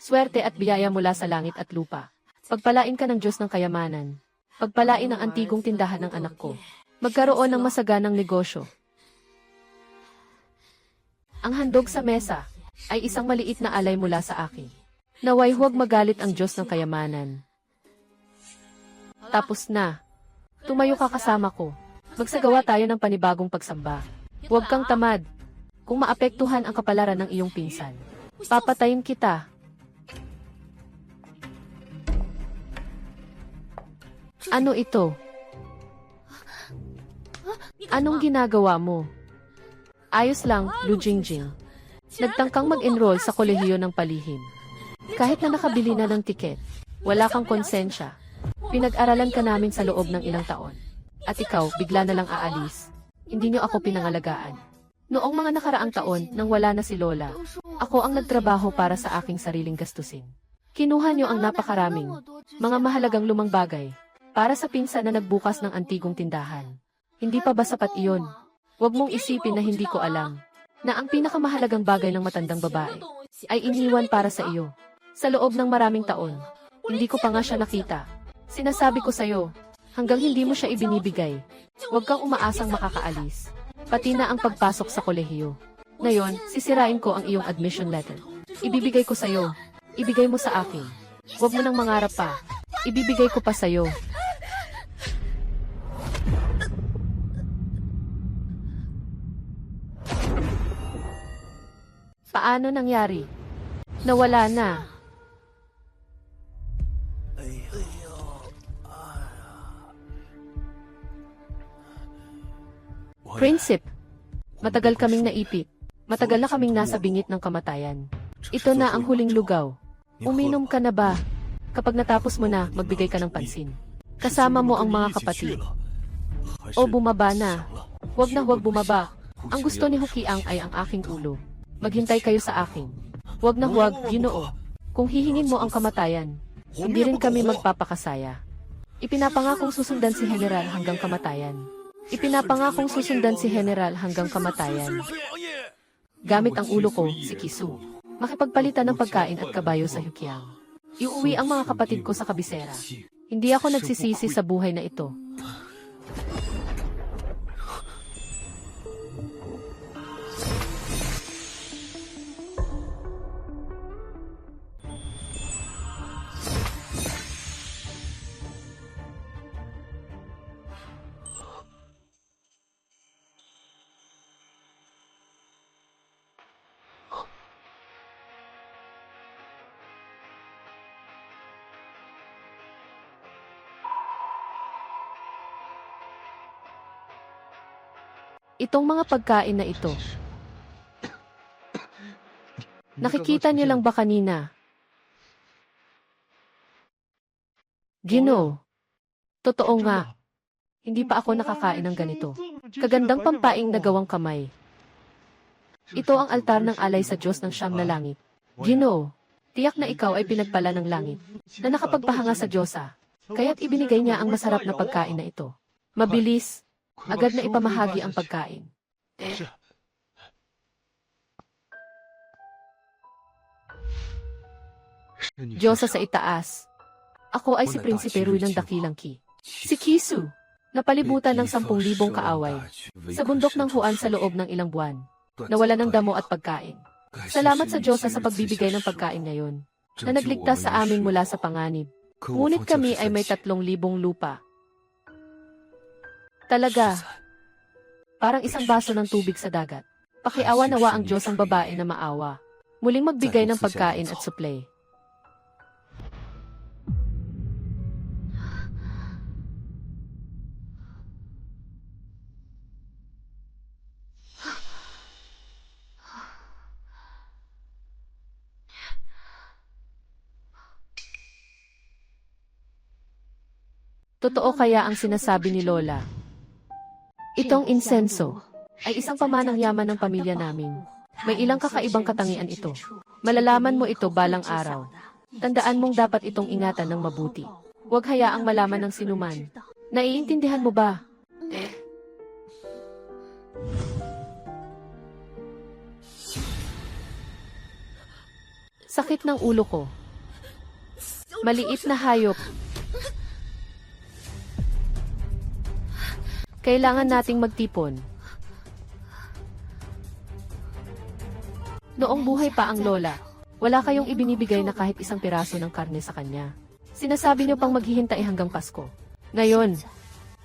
swerte at biyaya mula sa langit at lupa. Pagpalain ka ng Diyos ng kayamanan. Pagpalain ang antigong tindahan ng anak ko. Magkaroon ng masaganang negosyo. Ang handog sa mesa ay isang maliit na alay mula sa akin. Naway huwag magalit ang Diyos ng kayamanan. Tapos na. Tumayo ka kasama ko. Magsagawa tayo ng panibagong pagsamba. Huwag kang tamad. Kung maapektuhan ang kapalaran ng iyong pinsan, papatayin kita. Ano ito? Anong ginagawa mo? Ayos lang, Lu Jingjing. Nagtangkang mag-enroll sa kolehiyo ng palihim. Kahit na nakabili na ng tiket, wala kang konsensya. Pinag-aralan ka namin sa loob ng ilang taon. At ikaw, bigla na lang aalis. Hindi niyo ako pinangalagaan. Noong mga nakaraang taon, nang wala na si Lola, ako ang nagtrabaho para sa aking sariling gastusin. Kinuha niyo ang napakaraming, mga mahalagang lumang bagay, para sa pinsan na nagbukas ng antigong tindahan. Hindi pa ba sapat iyon? Huwag mong isipin na hindi ko alam, na ang pinakamahalagang bagay ng matandang babae, ay iniwan para sa iyo. Sa loob ng maraming taon, hindi ko pa nga siya nakita. Sinasabi ko sa'yo, hanggang hindi mo siya ibinibigay, huwag kang umaasang makakaalis. Pati na ang pagpasok sa kolehiyo. Ngayon, sisirain ko ang iyong admission letter. Ibibigay ko sa'yo. Ibigay mo sa akin. Huwag mo nang mangarap pa. Ibibigay ko pa sa'yo. Paano nangyari? Nawala na. Prinsip, matagal kaming naipit. Matagal na kaming nasa bingit ng kamatayan. Ito na ang huling lugaw. Uminom ka na ba? Kapag natapos mo na, magbigay ka ng pansin. Kasama mo ang mga kapatid. O bumaba na. Huwag na huwag bumaba. Ang gusto ni Hukiang ay ang aking ulo. Maghintay kayo sa akin. Huwag na huwag, Ginoo. Kung hihingin mo ang kamatayan, hindi rin kami magpapakasaya. Ipinapangakong susundan si General hanggang kamatayan. Ipinapangakong susundan si General hanggang kamatayan. Gamit ang ulo ko, si Kisu. Makipagpalitan ng pagkain at kabayo sa Hukiang. Iuwi ang mga kapatid ko sa kabisera. Hindi ako nagsisisi sa buhay na ito. Itong mga pagkain na ito. Nakikita niyo lang ba kanina? Ginoo. Totoo nga. Hindi pa ako nakakain ng ganito. Kagandang pampaing na gawang kamay. Ito ang altar ng alay sa Diyos ng Siyam na Langit. Ginoo, tiyak na ikaw ay pinagpala ng langit, na nakapagpahanga sa Diyosa, kaya't ibinigay niya ang masarap na pagkain na ito. Mabilis, agad na ipamahagi ang pagkain. Diyosa sa itaas. Ako ay si Prinsipe Rui ng Dakilang Ki. Si Kisu, napalibutan ng 10,000 kaaway. Sa bundok ng Huan sa loob ng ilang buwan. Nawala ng damo at pagkain. Salamat sa Diyosa sa pagbibigay ng pagkain ngayon, na nagligtas sa amin mula sa panganib. Ngunit kami ay may 3,000 lupa. Talaga. Parang isang baso ng tubig sa dagat. Pakiawa nawa ang Diyos ang babae na maawa. Muling magbigay ng pagkain at suplay. Totoo kaya ang sinasabi ni Lola? Itong insenso ay isang pamanang yaman ng pamilya namin. May ilang kakaibang katangian ito. Malalaman mo ito balang araw. Tandaan mong dapat itong ingatan ng mabuti. Huwag hayaang malaman ng sinuman. Naiintindihan mo ba? Sakit ng ulo ko. Maliit na hayop. Kailangan nating magtipon. Noong buhay pa ang lola, wala kayong ibinibigay na kahit isang piraso ng karne sa kanya. Sinasabi niyo pang maghihintay hanggang Pasko. Ngayon,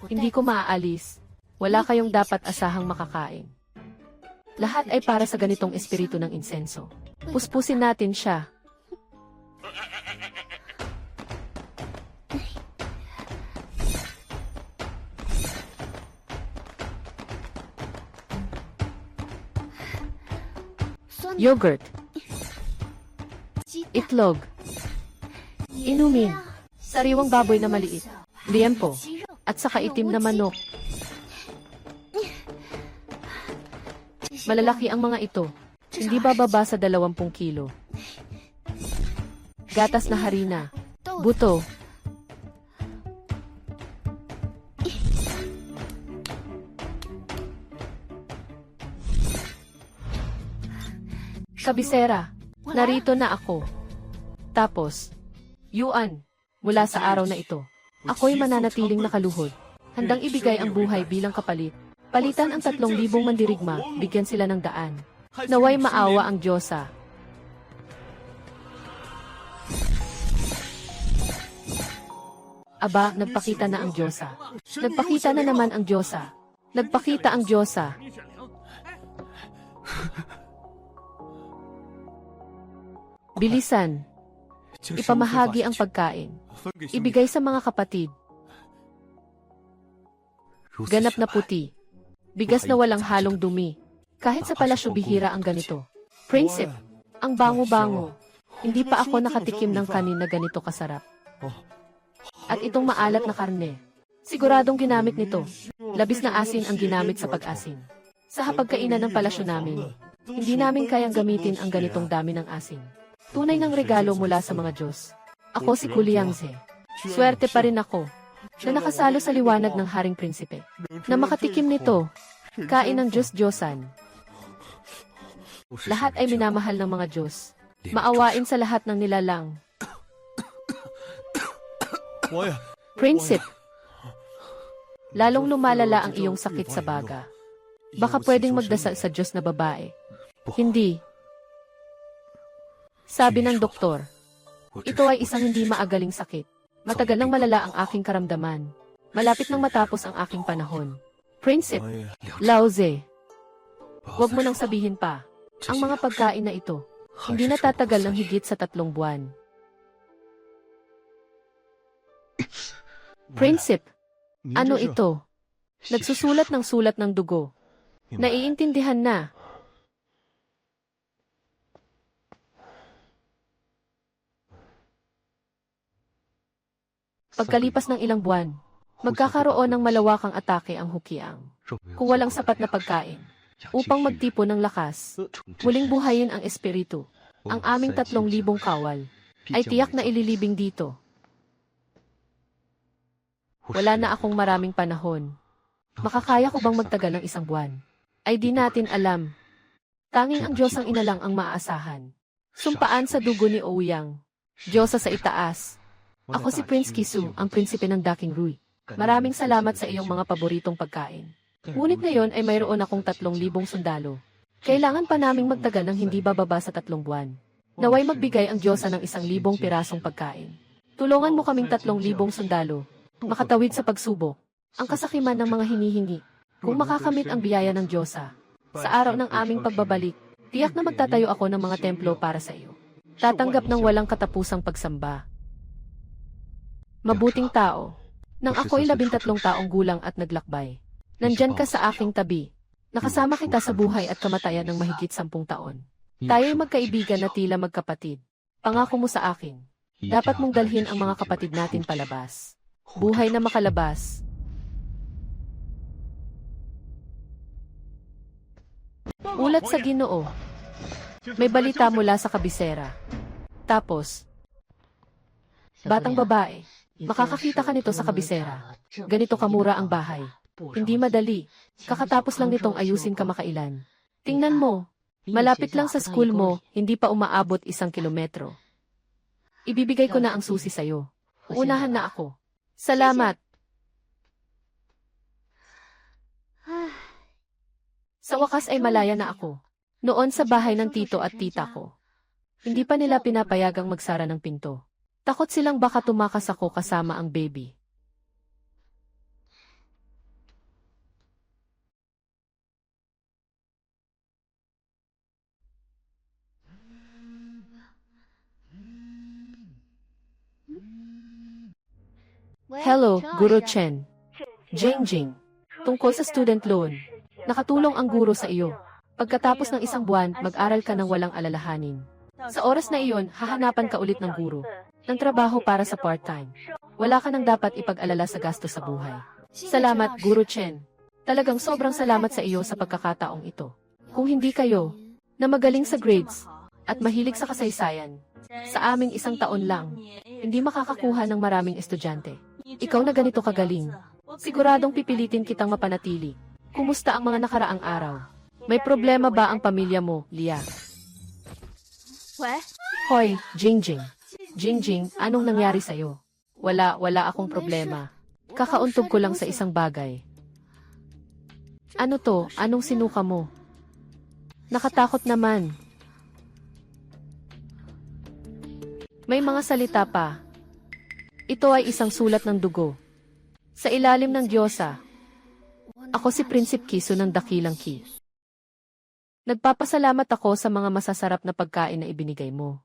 hindi ko maaalis. Wala kayong dapat asahang makakain. Lahat ay para sa ganitong espiritu ng insenso. Puspusin natin siya. Yogurt. Itlog. Inumin. Sariwang baboy na maliit. Liempo. At saka itim na manok. Malalaki ang mga ito. Hindi bababa sa 20 kilo. Gatas na harina. Buto. Kabisera. Narito na ako. Tapos, yuan. Mula sa araw na ito, ako'y mananatiling nakaluhod. Handang ibigay ang buhay bilang kapalit. Palitan ang 3,000 mandirigma, bigyan sila ng daan. Naway maawa ang Diyosa. Aba, nagpakita na ang Diyosa. Nagpakita na naman ang Diyosa. Nagpakita ang Diyosa. Bilisan. Ipamahagi ang pagkain. Ibigay sa mga kapatid. Ganap na puti. Bigas na walang halong dumi. Kahit sa palasyo bihira ang ganito. Prinsip, ang bango-bango. Hindi pa ako nakatikim ng kanin na ganito kasarap. At itong maalat na karne. Siguradong ginamit nito. Labis na asin ang ginamit sa pag-asin. Sa hapagkainan ng palasyo namin, hindi namin kayang gamitin ang ganitong dami ng asin. Tunay ng regalo mula sa mga Diyos. Ako si Kuliangze. Swerte pa rin ako na nakasalo sa liwanag ng Haring Prinsipe. Na makatikim nito, kain ng Diyos-Diyosan. Lahat ay minamahal ng mga Diyos. Maawain sa lahat ng nilalang. Prinsip, lalong lumalala ang iyong sakit sa baga. Baka pwedeng magdasal sa Diyos na babae. Hindi. Sabi ng doktor, ito ay isang hindi maagaling sakit. Matagal nang malala ang aking karamdaman. Malapit nang matapos ang aking panahon. Prinsip, Lauze, huwag mo nang sabihin pa. Ang mga pagkain na ito, hindi natatagal ng higit sa 3 buwan. Prinsip, ano ito? Nagsusulat ng sulat ng dugo. Naiintindihan na. Pagkalipas ng ilang buwan, magkakaroon ng malawakang atake ang Hukiang. Kung walang sapat na pagkain, upang magtipon ng lakas, muling buhayin ang espiritu. Ang aming 3,000 kawal ay tiyak na ililibing dito. Wala na akong maraming panahon. Makakaya ko bang magtagal ng 1 buwan? Ay di natin alam. Tanging ang Diyos ang inalang ang maaasahan. Sumpaan sa dugo ni Ouyang. Diyosa sa itaas. Ako si Prince Kisu, ang prinsipe ng Daking Rui. Maraming salamat sa iyong mga paboritong pagkain. Ngunit ngayon ay mayroon akong 3,000 sundalo. Kailangan pa naming magtagal ng hindi bababa sa 3 buwan. Naway magbigay ang Diyosa ng 1,000 pirasong pagkain. Tulungan mo kaming 3,000 sundalo. Makatawid sa pagsubok. Ang kasakiman ng mga hinihingi. Kung makakamit ang biyaya ng Diyosa. Sa araw ng aming pagbabalik, tiyak na magtatayo ako ng mga templo para sa iyo. Tatanggap ng walang katapusang pagsamba. Mabuting tao. Nang ako'y 13 taong gulang at naglakbay. Nandyan ka sa aking tabi. Nakasama kita sa buhay at kamatayan ng mahigit 10 taon. Tayo'y magkaibigan na tila magkapatid. Pangako mo sa akin. Dapat mong dalhin ang mga kapatid natin palabas. Buhay na makalabas. Ulat sa Ginoo. May balita mula sa kabisera. Tapos, batang babae. Makakakita ka nito sa kabisera. Ganito kamura ang bahay. Hindi madali. Kakatapos lang nitong ayusin kamakailan. Tingnan mo. Malapit lang sa school mo, hindi pa umaabot 1 kilometro. Ibibigay ko na ang susi sa'yo. Uunahan na ako. Salamat. Sa wakas ay malaya na ako. Noon sa bahay ng tito at tita ko. Hindi pa nila pinapayagang magsara ng pinto. Takot silang baka tumakas ako kasama ang baby. Hello, Guro Chen. Jingjing. Tungkol sa student loan. Nakatulong ang guro sa iyo. Pagkatapos ng 1 buwan, mag-aral ka ng walang alalahanin. Sa oras na iyon, hahanapan ka ulit ng guro. Ng trabaho para sa part-time. Wala ka nang dapat ipag-alala sa gasto sa buhay. Salamat, Guro Chen. Talagang sobrang salamat sa iyo sa pagkakataong ito. Kung hindi kayo, na magaling sa grades, at mahilig sa kasaysayan, sa aming 1 taon lang, hindi makakakuha ng maraming estudyante. Ikaw na ganito kagaling. Siguradong pipilitin kitang mapanatili. Kumusta ang mga nakaraang araw? May problema ba ang pamilya mo, Lia? Hoy, Jingjing. Jingjing, anong nangyari sa'yo? Wala akong problema. Kakauntog ko lang sa isang bagay. Ano to? Anong sinuka mo? Nakatakot naman. May mga salita pa. Ito ay isang sulat ng dugo. Sa ilalim ng Diyosa. Ako si Prinsip Kiso ng Dakilang Ki. Nagpapasalamat ako sa mga masasarap na pagkain na ibinigay mo.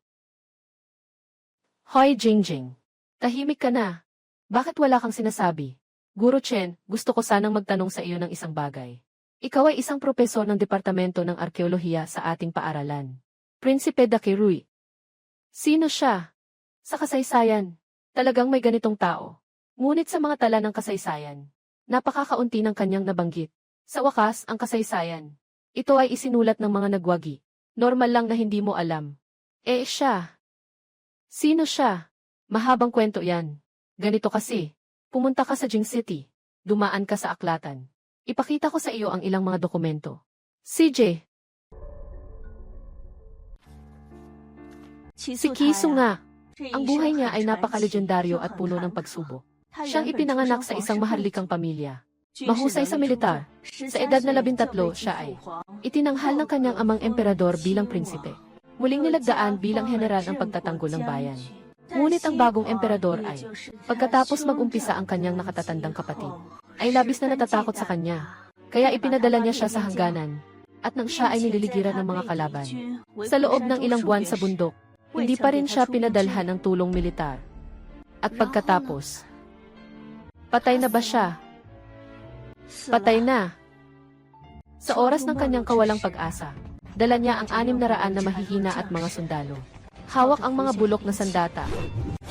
Hoy, Jingjing. Tahimik ka na. Bakit wala kang sinasabi? Guro Chen, gusto ko sanang magtanong sa iyo ng isang bagay. Ikaw ay isang propesor ng Departamento ng Arkeolohiya sa ating paaralan. Prinsipe Dakirui. Sino siya? Sa kasaysayan. Talagang may ganitong tao. Ngunit sa mga tala ng kasaysayan, napakakaunti ng kanyang nabanggit. Sa wakas, ang kasaysayan. Ito ay isinulat ng mga nagwagi. Normal lang na hindi mo alam. Siya. Sino siya? Mahabang kwento yan. Ganito kasi. Pumunta ka sa Jing City. Dumaan ka sa aklatan. Ipakita ko sa iyo ang ilang mga dokumento. CJ. Si Kiso nga. Ang buhay niya ay napaka-legendaryo at puno ng pagsubok. Siyang ipinanganak sa isang maharlikang pamilya. Mahusay sa militar. Sa edad na 13, siya ay itinanghal ng kanyang amang emperador bilang prinsipe. Muling nilagdaan bilang general ang pagtatanggol ng bayan. Ngunit ang bagong emperador ay, pagkatapos mag-umpisa ang kanyang nakatatandang kapatid, ay labis na natatakot sa kanya. Kaya ipinadala niya siya sa hangganan. At nang siya ay nililigiran ng mga kalaban. Sa loob ng ilang buwan sa bundok, hindi pa rin siya pinadalhan ng tulong militar. At pagkatapos, patay na ba siya? Patay na. Sa oras ng kanyang kawalang pag-asa, dala niya ang 600 na mahihina at mga sundalo. Hawak ang mga bulok na sandata.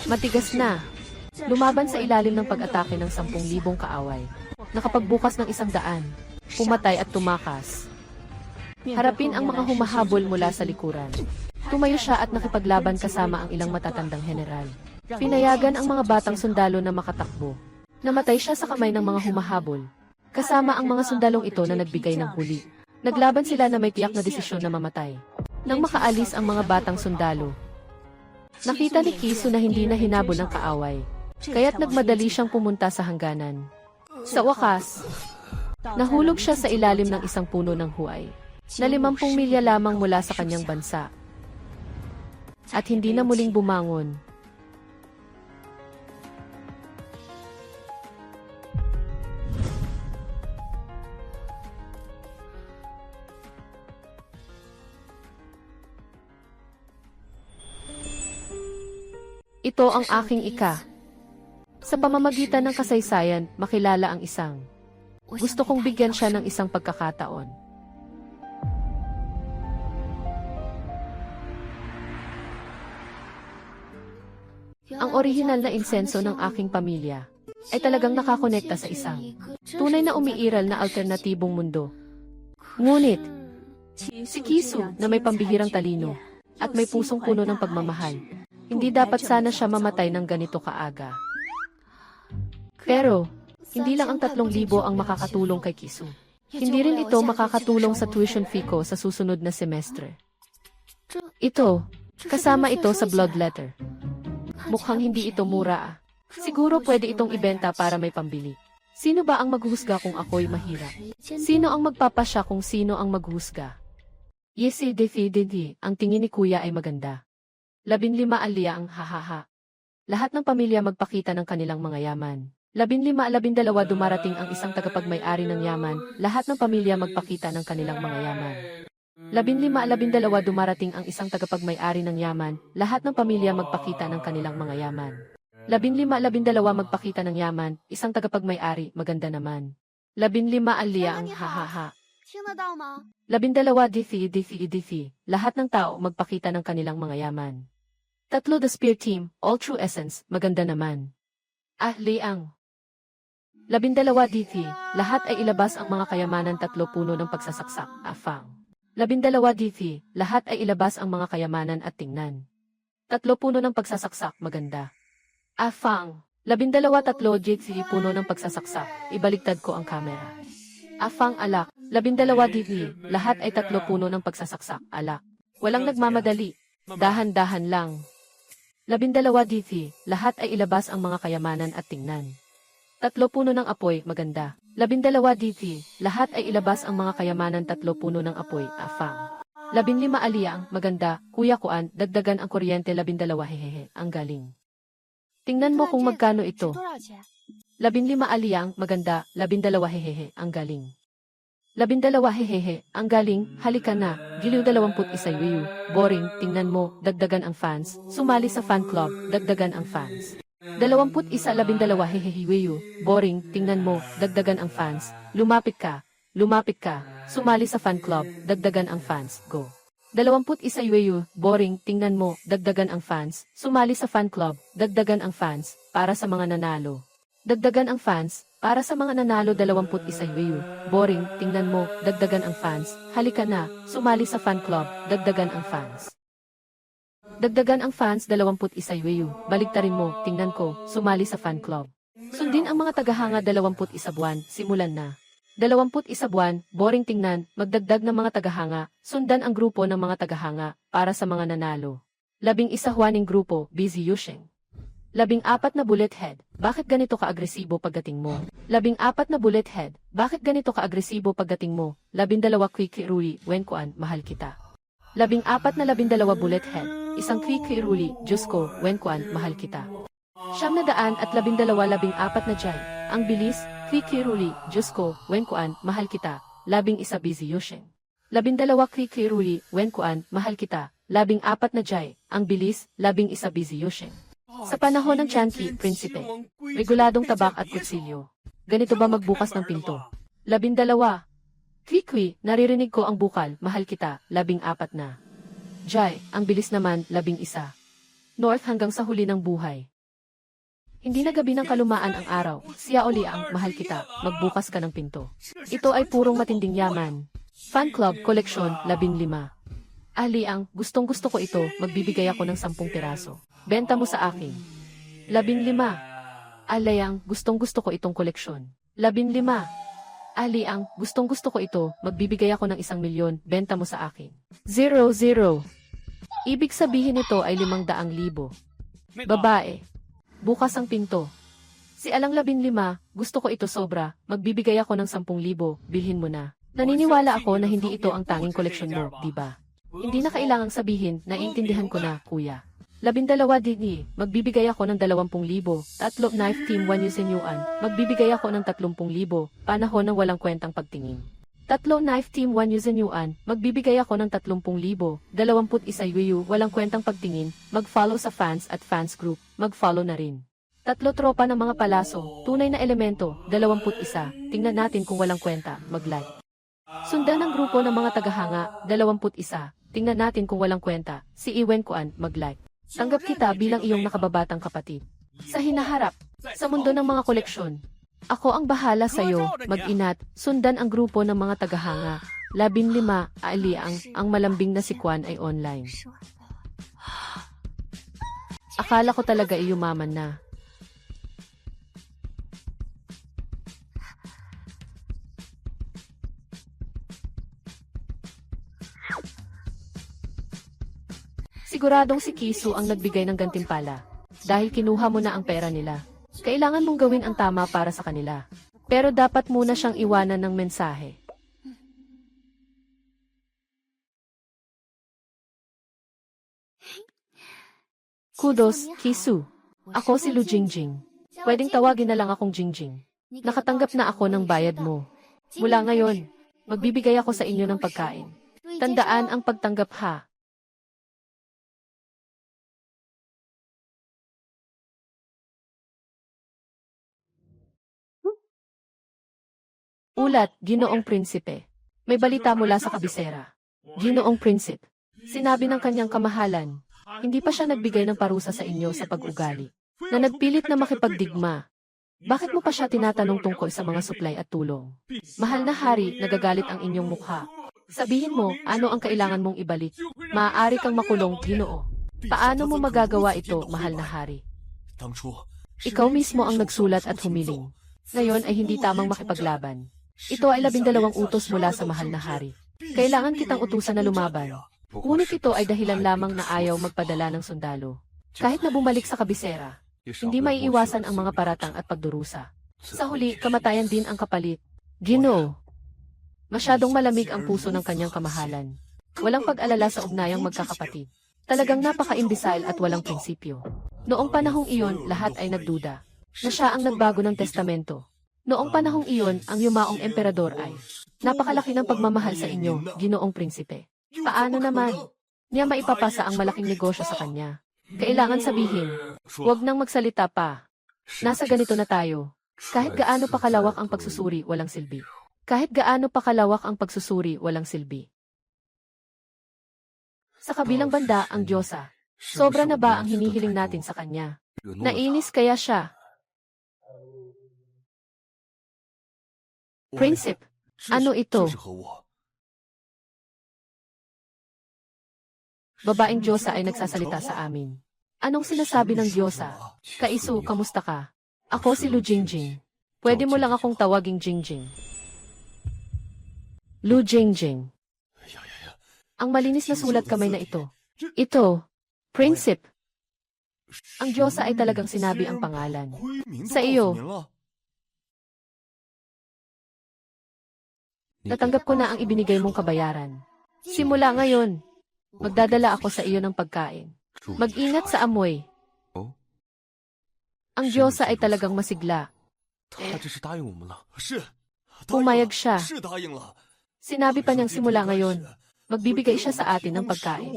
Matigas na. Lumaban sa ilalim ng pag-atake ng 10,000 kaaway. Nakapagbukas ng 100. Pumatay at tumakas. Harapin ang mga humahabol mula sa likuran. Tumayo siya at nakipaglaban kasama ang ilang matatandang general. Pinayagan ang mga batang sundalo na makatakbo. Namatay siya sa kamay ng mga humahabol. Kasama ang mga sundalong ito na nagbigay ng huli. Naglaban sila na may tiyak na desisyon na mamatay. Nang makaalis ang mga batang sundalo, nakita ni Kiso na hindi na hinabol ng kaaway. Kaya't nagmadali siyang pumunta sa hangganan. Sa wakas, nahulog siya sa ilalim ng isang puno ng huay, na 50 milya lamang mula sa kanyang bansa. At hindi na muling bumangon. Ito ang aking ika. Sa pamamagitan ng kasaysayan, makilala ang isang. Gusto kong bigyan siya ng isang pagkakataon. Ang orihinal na insenso ng aking pamilya ay talagang nakakonekta sa isang tunay na umiiral na alternatibong mundo. Ngunit, si Kiso na may pambihirang talino at may pusong puno ng pagmamahal, hindi dapat sana siya mamatay ng ganito kaaga. Pero, hindi lang ang 3,000 ang makakatulong kay Kiso. Hindi rin ito makakatulong sa tuition fee ko sa susunod na semestre. Ito, kasama ito sa blood letter. Mukhang hindi ito mura ah. Siguro pwede itong ibenta para may pambili. Sino ba ang maghuhusga kung ako'y mahirap? Sino ang magpapasya kung sino ang maghuhusga? Yesi defi, ang tingin ni kuya ay maganda. 15 alya ang hahaha. Lahat ng pamilya magpakita ng kanilang mga yaman. 15-12 dumarating ang isang tagapagmay-ari ng yaman, lahat ng pamilya magpakita ng kanilang mga yaman. 15-12 dumarating ang isang tagapagmay-ari ng yaman, lahat ng pamilya magpakita ng kanilang mga yaman. 15-12 magpakita ng yaman, isang tagapagmay-ari, maganda naman. 15 alya ang hahaha. 12 difi, lahat ng tao magpakita ng kanilang mga yaman. 3 the spear team, all true essence, maganda naman. Liang. 12 difi, lahat ay ilabas ang mga kayamanan 3 puno ng pagsasaksak, afang. 12 difi, lahat ay ilabas ang mga kayamanan at tingnan. 3 puno ng pagsasaksak, maganda. Afang. 12 difi, puno ng pagsasaksak, ibaligtad ko ang kamera. Afang alak. 12 difi, lahat ay 3 puno ng pagsasaksak, alak. Walang nagmamadali. Dahan-dahan lang. 12 difi, lahat ay ilabas ang mga kayamanan at tingnan. 3 puno ng apoy, maganda. 12 difi, lahat ay ilabas ang mga kayamanan 3 puno ng apoy, afang. 15 aliyang, maganda, kuya kuan, dagdagan ang kuryente 12 hehehe, ang galing. Tingnan mo kung magkano ito. 15 aliyang, maganda, 12 hehehe, ang galing. 12 hehehe, ang galing, halika na, giliw 21 wiyu, boring, tingnan mo, dagdagan ang fans, sumali sa fan club, dagdagan ang fans. 21 hehehe wiyu, boring, tingnan mo, dagdagan ang fans, lumapit ka, sumali sa fan club, dagdagan ang fans, go. 21 wiyu, boring, tingnan mo, dagdagan ang fans, sumali sa fan club, dagdagan ang fans, para sa mga nanalo. Dagdagan ang fans, para sa mga nanalo 21 wiyu, boring, tingnan mo, dagdagan ang fans, halika na, sumali sa fan club, dagdagan ang fans. Dagdagan ang fans 21 wiyu, baligtarin mo, tingnan ko, sumali sa fan club. Sundin ang mga tagahanga 21 buwan, simulan na. 21 buwan, boring tingnan, magdagdag ng mga tagahanga, sundan ang grupo ng mga tagahanga, para sa mga nanalo. 11 huwaning grupo, busy Yusheng. 14 na bullet head, bakit ganito ka-agresibo pagdating mo? 14 na bullet head, bakit ganito ka-agresibo pagdating mo? 12 quick ruli, wenkuan, mahal kita. 14 na 12 bullet head, isang quick ruli, Diyos ko, wenkuan, mahal kita. 900 at 12 14 na jay, ang bilis, quick ruli, Diyos ko, wenkuan, mahal kita. 11 busy Yusheng. 12 quick ruli, wenkuan, mahal kita. 14 na jay, ang bilis, 11 busy Yusheng. Sa panahon ng Chanki, prinsipe, reguladong tabak at kutsilyo. Ganito ba magbukas ng pinto? 12. Kwikwi, naririnig ko ang bukal, mahal kita, 14 na. Jai, ang bilis naman, 11. North hanggang sa huli ng buhay. Hindi na gabi ng kalumaan ang araw, siya uli ang, mahal kita, magbukas ka ng pinto. Ito ay purong matinding yaman. Fan club, koleksyon, 15. Liang, gustong gusto ko ito, magbibigay ako ng 10 piraso. Benta mo sa akin. 15. Liang, gustong gusto ko itong koleksyon. 15. Liang, gustong gusto ko ito, magbibigay ako ng 1 milyon, benta mo sa akin. 0. Ibig sabihin nito ay 500,000. Babae. Bukas ang pinto. Si Alang 15, gusto ko ito sobra, magbibigay ako ng 10,000, bilhin mo na. Naniniwala ako na hindi ito ang tanging koleksyon mo, di ba? Hindi na kailangang sabihin, naiintindihan ko na, kuya. 12 dini, magbibigay ako ng 20,000, 3 knife team 1 yuan, magbibigay ako ng 30,000, panahon ng walang kwentang pagtingin. 3 knife team 1 yuan, magbibigay ako ng 30,000, 21 wiyu, walang kwentang pagtingin, mag-follow sa fans at fans group, mag-follow na rin. 3 tropa ng mga palaso, tunay na elemento, 21, tingnan natin kung walang kwenta, mag-like. Sundan ang grupo ng mga tagahanga, 21, tingnan natin kung walang kwenta, si Iwen Kuan, mag-like. Tanggap kita bilang iyong nakababatang kapatid. Sa hinaharap, sa mundo ng mga koleksyon. Ako ang bahala sa'yo, mag-inat, sundan ang grupo ng mga tagahanga. 15, Liang, ang malambing na si Kwan ay online. Akala ko talaga iyumaman na. Siguradong si Kisu ang nagbigay ng gantimpala. Dahil kinuha mo na ang pera nila. Kailangan mong gawin ang tama para sa kanila. Pero dapat muna siyang iwanan ng mensahe. Kudos, Kisu. Ako si Lu Jingjing. Pwedeng tawagin na lang akong Jingjing. Nakatanggap na ako ng bayad mo. Mula ngayon, magbibigay ako sa inyo ng pagkain. Tandaan ang pagtanggap ha. Ulat, Ginoong Prinsipe. May balita mula sa kabisera. Ginoong Prinsip. Sinabi ng kanyang kamahalan, hindi pa siya nagbigay ng parusa sa inyo sa pag-ugali, na nagpilit na makipagdigma. Bakit mo pa siya tinatanong tungkol sa mga suplay at tulong? Mahal na hari, nagagalit ang inyong mukha. Sabihin mo, ano ang kailangan mong ibalik? Maaari kang makulong, Ginoo. Paano mo magagawa ito, mahal na hari? Ikaw mismo ang nagsulat at humiling. Ngayon ay hindi tamang makipaglaban. Ito ay 12 utos mula sa mahal na hari. Kailangan kitang utusan na lumaban. Ngunit ito ay dahilan lamang na ayaw magpadala ng sundalo. Kahit na bumalik sa kabisera, hindi maiiwasan ang mga paratang at pagdurusa. Sa huli, kamatayan din ang kapalit. Ginoo. Masyadong malamig ang puso ng kanyang kamahalan. Walang pag-alala sa ugnayang magkakapatid. Talagang napaka-imbisal at walang prinsipyo. Noong panahong iyon, lahat ay nagduda na siya ang nagbago ng testamento. Noong panahong iyon, ang yumaong emperador ay napakalaki ng pagmamahal sa inyo, Ginoong Prinsipe. Paano naman niya maipapasa ang malaking negosyo sa kanya? Kailangan sabihin, huwag nang magsalita pa. Nasa ganito na tayo. Kahit gaano pa kalawak ang pagsusuri, walang silbi. Kahit gaano pa kalawak ang pagsusuri, walang silbi. Sa kabilang banda, ang Diyosa. Sobra na ba ang hinihiling natin sa kanya? Nainis kaya siya? Prinsip, ano ito? Babaeng Diyosa ay nagsasalita sa amin. Anong sinasabi ng Diyosa? Kaisu, kamusta ka? Ako si Lu Jingjing. Pwede mo lang akong tawaging Jingjing. Lu Jingjing. Ang malinis na sulat kamay na ito. Ito, Prinsip. Ang Diyosa ay talagang sinabi ang pangalan. Sa iyo. Natanggap ko na ang ibinigay mong kabayaran. Simula ngayon, magdadala ako sa iyo ng pagkain. Mag-ingat sa amoy. Ang Diyosa ay talagang masigla. Pumayag siya. Sinabi pa niyang simula ngayon, magbibigay siya sa atin ng pagkain.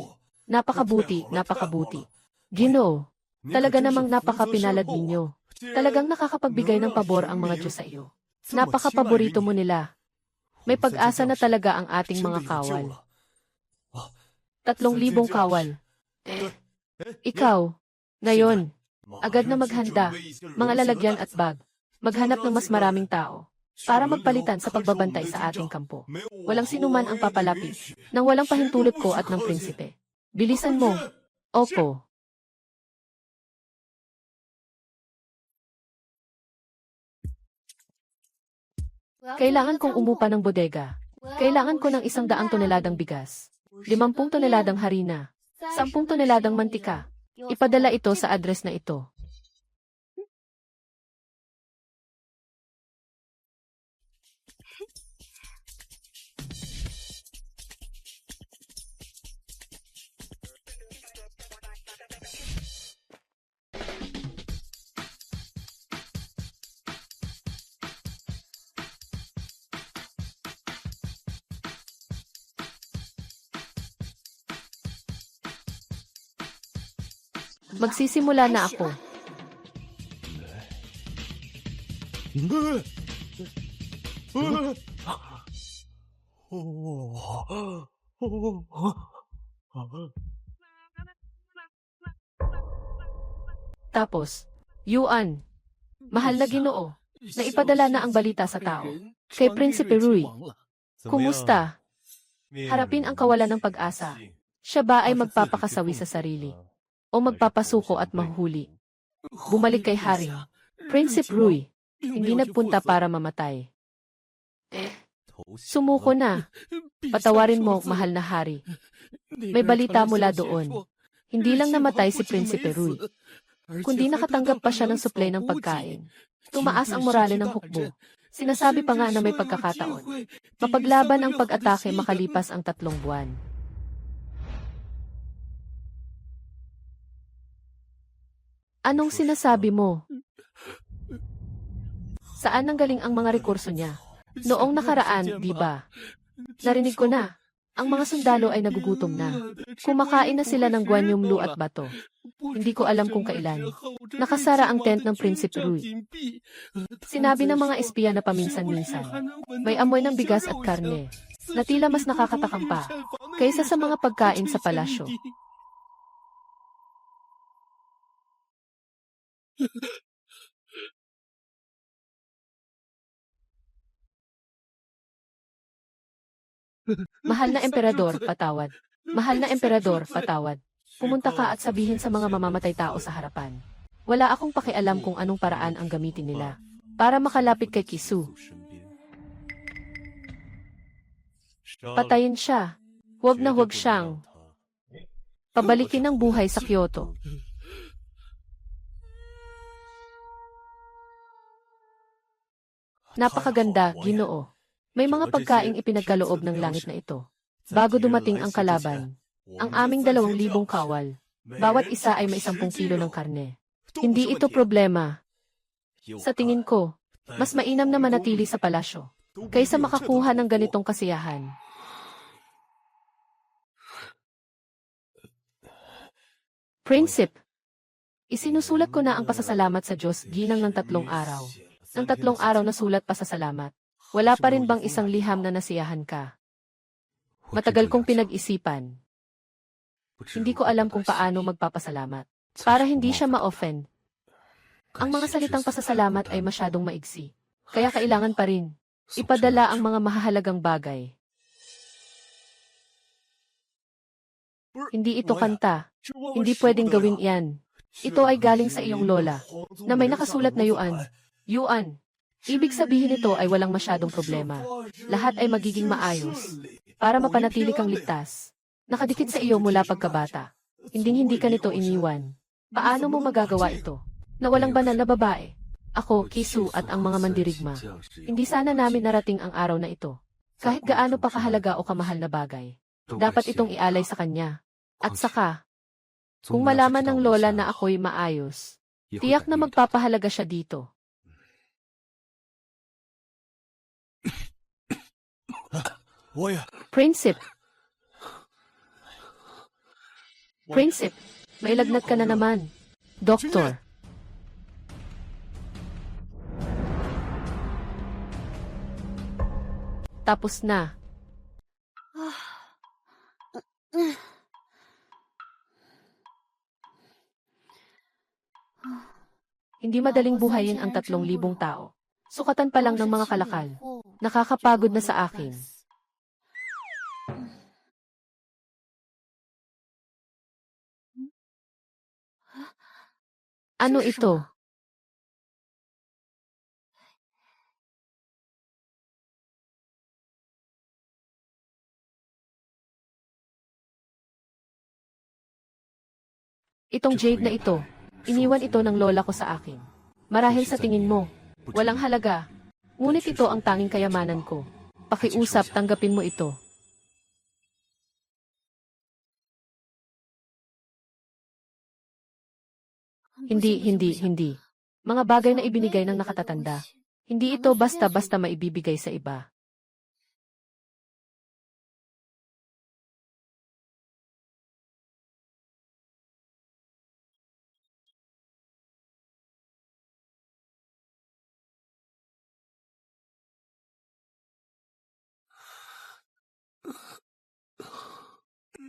Napakabuti, napakabuti. Ginoo, talaga namang napakapinalad ninyo. Talagang nakakapagbigay ng pabor ang mga Diyos sa iyo. Napakapaborito mo nila. May pag-asa na talaga ang ating mga kawal. 3,000 kawal. Ikaw, ngayon, agad na maghanda, mga lalagyan at bag. Maghanap ng mas maraming tao para magpalitan sa pagbabantay sa ating kampo. Walang sinuman ang papalapit nang walang pahintulot ko at ng prinsipe. Bilisan mo. Opo. Kailangan kong umupa ng bodega. Kailangan ko ng 100 toneladang bigas, 50 toneladang harina, 10 toneladang mantika. Ipadala ito sa address na ito. Magsisimula na ako. Tapos, Yuan, mahal na Ginoo, naipadala na ang balita sa tao. Kay Prinsipe Rui. Kumusta? Harapin ang kawalan ng pag-asa. Siya ba ay magpapakasawi sa sarili? O magpapasuko at mahuhuli? Bumalik kay Haring. Prinsipe Rui, hindi nagpunta para mamatay. Sumuko na. Patawarin mo, mahal na hari. May balita mula doon. Hindi lang namatay si Prinsipe Rui, kundi nakatanggap pa siya ng suplay ng pagkain. Tumaas ang morale ng hukbo. Sinasabi pa nga na may pagkakataon. Mapaglaban ang pag-atake makalipas ang 3 buwan. Anong sinasabi mo? Saan nanggaling ang mga rekurso niya? Noong nakaraan, di ba? Narinig ko na. Ang mga sundalo ay nagugutom na. Kumakain na sila ng guanyumlu at bato. Hindi ko alam kung kailan. Nakasara ang tent ng Prinsipe Rui. Sinabi ng mga espiya na paminsan-minsan. May amoy ng bigas at karne, na tila mas nakakatakam pa, kaysa sa mga pagkain sa palasyo. Mahal na emperador, patawad. Mahal na emperador, patawad. Pumunta ka at sabihin sa mga mamamatay tao sa harapan. Wala akong pakialam kung anong paraan ang gamitin nila para makalapit kay Kisu. Patayin siya. Huwag na huwag siyang pabalikin ng buhay sa Kyoto. Napakaganda, Ginoo. May mga pagkaing ipinagkaloob ng langit na ito. Bago dumating ang kalaban, ang aming 2,000 kawal, bawat isa ay may 10 kilo ng karne. Hindi ito problema. Sa tingin ko, mas mainam na manatili sa palasyo, kaysa makakuha ng ganitong kasiyahan. Prinsipe, isinusulat ko na ang pasasalamat sa Diyos ginang ng 3 araw. Ng 3 araw na sulat pasasalamat. Wala pa rin bang isang liham na nasiyahan ka? Matagal kong pinag-isipan. Hindi ko alam kung paano magpapasalamat. Para hindi siya ma-offend. Ang mga salitang pasasalamat ay masyadong maigsi. Kaya kailangan pa rin ipadala ang mga mahahalagang bagay. Hindi ito kanta. Hindi pwedeng gawin iyan. Ito ay galing sa iyong lola, na may nakasulat na yuan. Yuan. Ibig sabihin nito ay walang masyadong problema. Lahat ay magiging maayos. Para mapanatili kang ligtas. Nakadikit sa iyo mula pagkabata. Hindi ka nito iniwan. Paano mo magagawa ito? Na walang banal na babae. Ako, Kisu at ang mga mandirigma. Hindi sana namin narating ang araw na ito. Kahit gaano pa kahalaga o kamahal na bagay. Dapat itong ialay sa kanya. At saka, kung malaman ng lola na ako'y maayos, tiyak na magpapahalaga siya dito. Prinsipe. Prinsipe, may lagnat ka na naman. Doktor. Tapos na. Hindi madaling buhayin ang 3,000 tao. Sukatan pa lang ng mga kalakal. Nakakapagod na sa akin. Ano ito? Itong jade na ito, iniwan ito ng lola ko sa akin. Marahil sa tingin mo, walang halaga. Ngunit ito ang tanging kayamanan ko. Pakiusap, tanggapin mo ito. Hindi. Mga bagay na ibinigay ng nakatatanda. Hindi ito basta-basta maibibigay sa iba.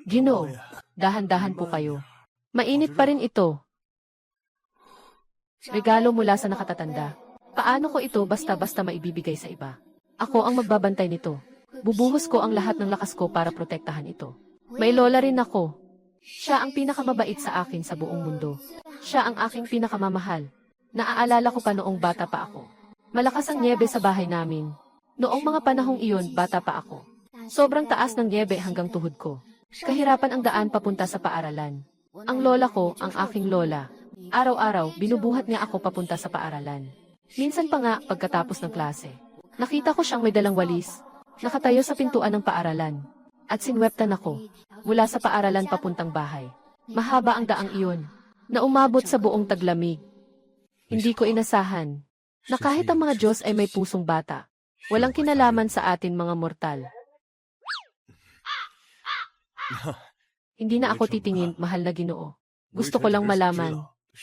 Ginoo, dahan-dahan po kayo. Mainit pa rin ito. Regalo mula sa nakatatanda. Paano ko ito basta-basta maibibigay sa iba? Ako ang magbabantay nito. Bubuhos ko ang lahat ng lakas ko para protektahan ito. May lola rin ako. Siya ang pinakamabait sa akin sa buong mundo. Siya ang aking pinakamamahal. Naaalala ko pa noong bata pa ako. Malakas ang nyebe sa bahay namin. Noong mga panahong iyon, bata pa ako. Sobrang taas ng nyebe hanggang tuhod ko. Kahirapan ang daan papunta sa paaralan. Ang lola ko, ang aking lola. Araw-araw, binubuhat niya ako papunta sa paaralan. Minsan pa nga, pagkatapos ng klase. Nakita ko siyang may dalang walis. Nakatayo sa pintuan ng paaralan. At sinweptan ako. Mula sa paaralan papuntang bahay. Mahaba ang daang iyon. Na umabot sa buong taglamig. Hindi ko inasahan. Na kahit ang mga Diyos ay may pusong bata. Walang kinalaman sa atin mga mortal. Hindi na ako titingin, mahal na Ginoo. Gusto ko lang malaman,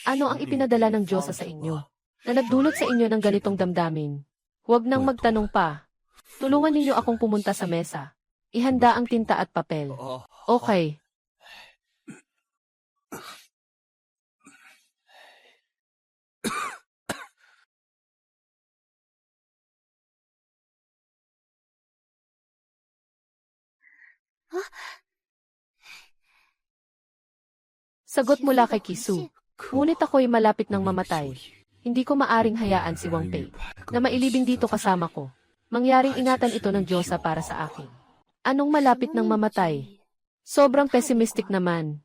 ano ang ipinadala ng Diyos sa inyo, na nagdulot sa inyo ng ganitong damdamin. Huwag nang magtanong pa. Tulungan ninyo akong pumunta sa mesa. Ihanda ang tinta at papel. Okay. Sagot mula kay Kisu. Ngunit ako'y malapit ng mamatay. Hindi ko maaring hayaan si Wang Pei na mailibing dito kasama ko. Mangyaring ingatan ito ng Diyosa para sa akin. Anong malapit ng mamatay? Sobrang pessimistic naman.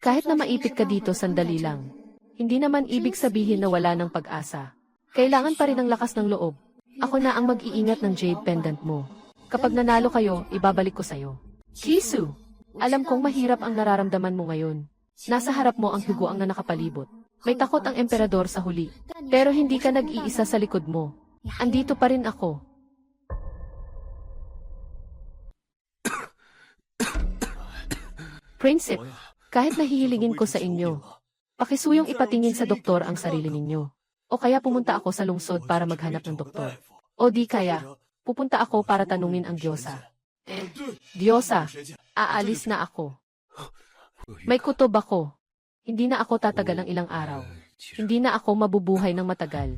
Kahit na maipit ka dito sandali lang. Hindi naman ibig sabihin na wala ng pag-asa. Kailangan pa rin ng lakas ng loob. Ako na ang mag-iingat ng jade pendant mo. Kapag nanalo kayo, ibabalik ko sa'yo. Kisu! Alam kong mahirap ang nararamdaman mo ngayon. Nasa harap mo ang higuang na nakapalibot. May takot ang emperador sa huli. Pero hindi ka nag-iisa sa likod mo. Andito pa rin ako. Prinsip, kahit nahihilingin ko sa inyo, pakisuyong ipatingin sa doktor ang sarili ninyo. O kaya pumunta ako sa lungsod para maghanap ng doktor. O di kaya, pupunta ako para tanungin ang Diyosa. Diyosa, aalis na ako. May kutob ako. Hindi na ako tatagal ng ilang araw. Hindi na ako mabubuhay ng matagal.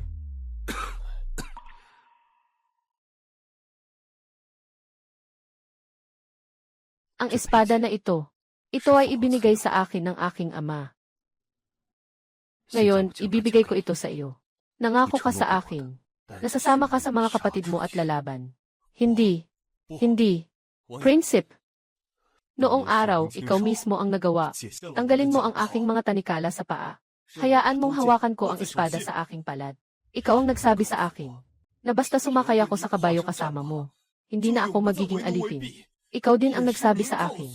Ang espada na ito ay ibinigay sa akin ng aking ama. Ngayon, ibibigay ko ito sa iyo. Nangako ka sa akin. Nasasama ka sa mga kapatid mo at lalaban. Hindi. Prinsip. Noong araw, ikaw mismo ang nagawa. Tanggalin mo ang aking mga tanikala sa paa. Hayaan mong hawakan ko ang espada sa aking palad. Ikaw ang nagsabi sa akin na basta sumakay ako sa kabayo kasama mo, hindi na ako magiging alipin. Ikaw din ang nagsabi sa akin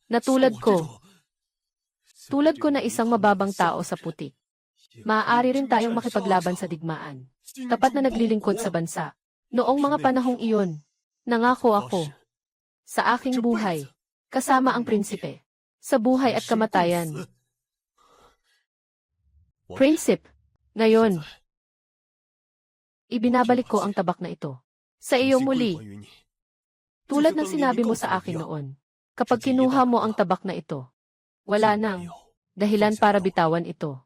na tulad ko na isang mababang tao sa putik. Maaari rin tayong makipaglaban sa digmaan. Tapat na naglilingkod sa bansa. Noong mga panahong iyon, nangako ako sa aking buhay, kasama ang prinsipe, sa buhay at kamatayan. Prinsip, ngayon, ibinabalik ko ang tabak na ito sa iyo muli. Tulad ng sinabi mo sa akin noon, kapag kinuha mo ang tabak na ito, wala nang dahilan para bitawan ito.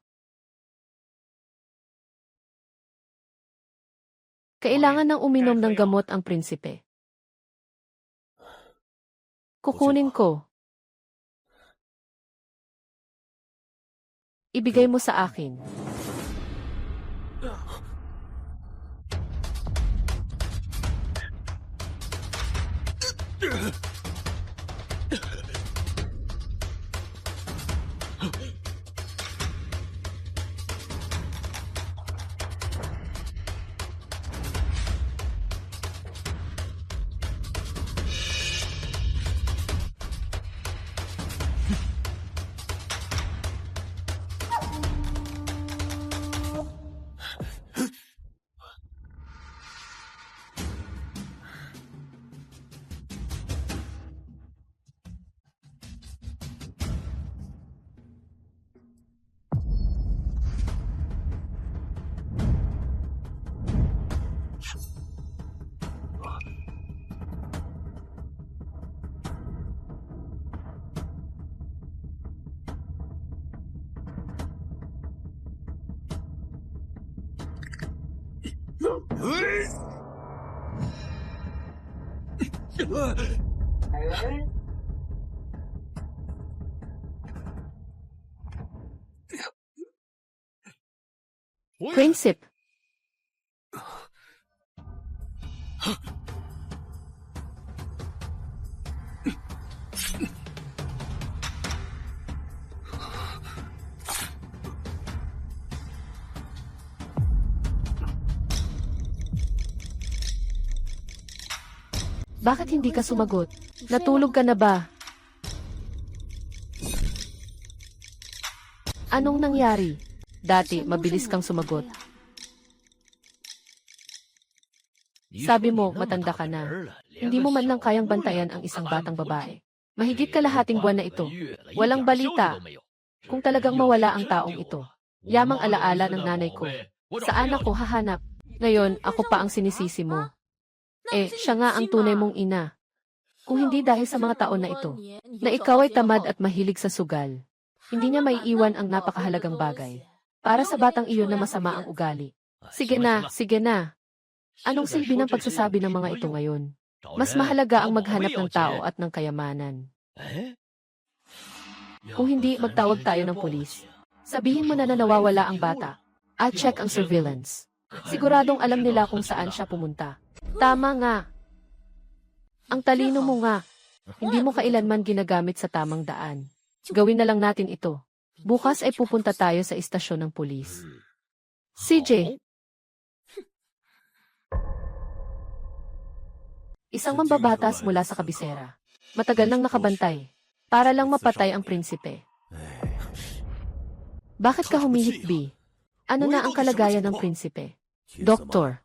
Kailangan nang uminom ng gamot ang prinsipe. Kukunin ko. Ibigay mo sa akin. Prinsip. Bakit hindi ka sumagot? Natulog ka na ba? Anong nangyari? Dati, mabilis kang sumagot. Sabi mo, matanda ka na. Hindi mo man lang kayang bantayan ang isang batang babae. Mahigit kalahating buwan na ito. Walang balita. Kung talagang mawala ang taong ito. Yamang alaala ng nanay ko. Saan ako hahanap? Ngayon, ako pa ang sinisisi mo. Siya nga ang tunay mong ina. Kung hindi dahil sa mga taon na ito, na ikaw ay tamad at mahilig sa sugal, hindi niya maiiwan ang napakahalagang bagay. Para sa batang iyon na masama ang ugali. Sige na, sige na. Anong silbi ng pagsasabi ng mga ito ngayon? Mas mahalaga ang maghanap ng tao at ng kayamanan. Kung hindi, magtawag tayo ng pulis. Sabihin mo na nawawala ang bata. At check ang surveillance. Siguradong alam nila kung saan siya pumunta. Tama nga. Ang talino mo nga. Hindi mo kailanman ginagamit sa tamang daan. Gawin na lang natin ito. Bukas ay pupunta tayo sa istasyon ng pulis. CJ. Isang mambabatas mula sa kabisera. Matagal nang nakabantay. Para lang mapatay ang prinsipe. Bakit ka humihikbi? Ano na ang kalagayan ng prinsipe? Doktor.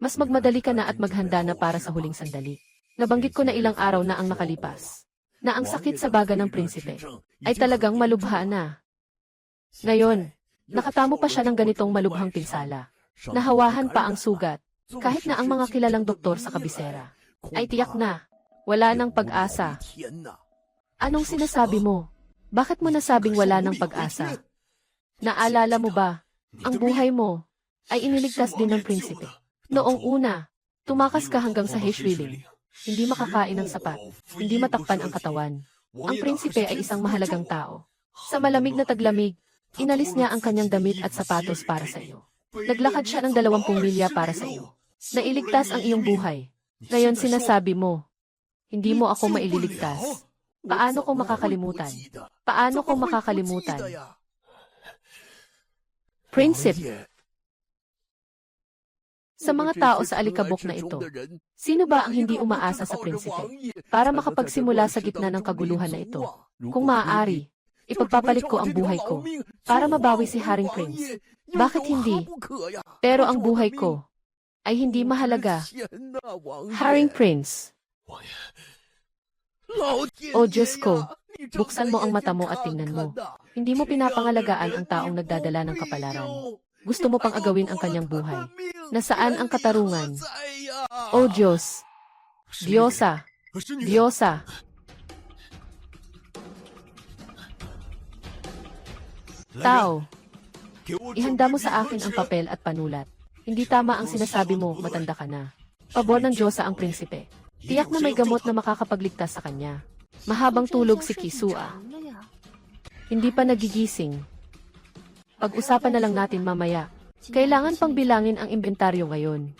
Mas magmadali ka na at maghanda na para sa huling sandali. Nabanggit ko na ilang araw na ang nakalipas. Na ang sakit sa baga ng prinsipe ay talagang malubha na. Ngayon, nakatamo pa siya ng ganitong malubhang pinsala. Nahawahan pa ang sugat. Kahit na ang mga kilalang doktor sa kabisera ay tiyak na wala ng pag-asa. Anong sinasabi mo? Bakit mo nasabing wala ng pag-asa? Naalala mo ba? Ang buhay mo ay iniligtas din ng prinsipe. Noong una, tumakas ka hanggang sa Hirschwilling. Hindi makakain ng sapat. Hindi matakpan ang katawan. Ang prinsipe ay isang mahalagang tao. Sa malamig na taglamig, inalis niya ang kanyang damit at sapatos para sa iyo. Naglakad siya ng 20 milya para sa iyo. Nailigtas ang iyong buhay. Ngayon sinasabi mo, hindi mo ako maililigtas. Paano ko makakalimutan? Paano ko makakalimutan? Prinsipe. Sa mga tao sa alikabok na ito, sino ba ang hindi umaasa sa prinsipe para makapagsimula sa gitna ng kaguluhan na ito? Kung maaari, ipagpapalit ko ang buhay ko para mabawi si Haring Prince. Bakit hindi? Pero ang buhay ko ay hindi mahalaga. Haring Prince. O Diyos ko, buksan mo ang mata mo at tingnan mo. Hindi mo pinapangalagaan ang taong nagdadala ng kapalaran. Gusto mo pang agawin ang kanyang buhay. Nasaan ang katarungan? O Diyos! Diyosa! Diyosa! Tao! Ihanda mo sa akin ang papel at panulat. Hindi tama ang sinasabi mo, matanda ka na. Pabor ng Diyosa ang prinsipe. Tiyak na may gamot na makakapagligtas sa kanya. Mahabang tulog si Kisua. Hindi pa nagigising. Pag-usapan na lang natin mamaya. Kailangan pang bilangin ang inventaryo ngayon.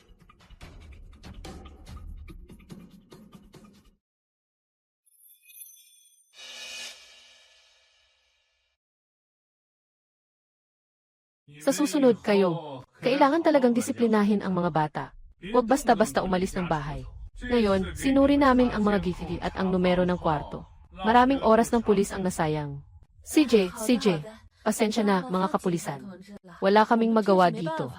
Sa susunod kayo, kailangan talagang disiplinahin ang mga bata. Huwag basta-basta umalis ng bahay. Ngayon, sinuri namin ang mga gifty at ang numero ng kwarto. Maraming oras ng pulis ang nasayang. CJ, pasensya na, mga kapulisan. Wala kaming magawa dito.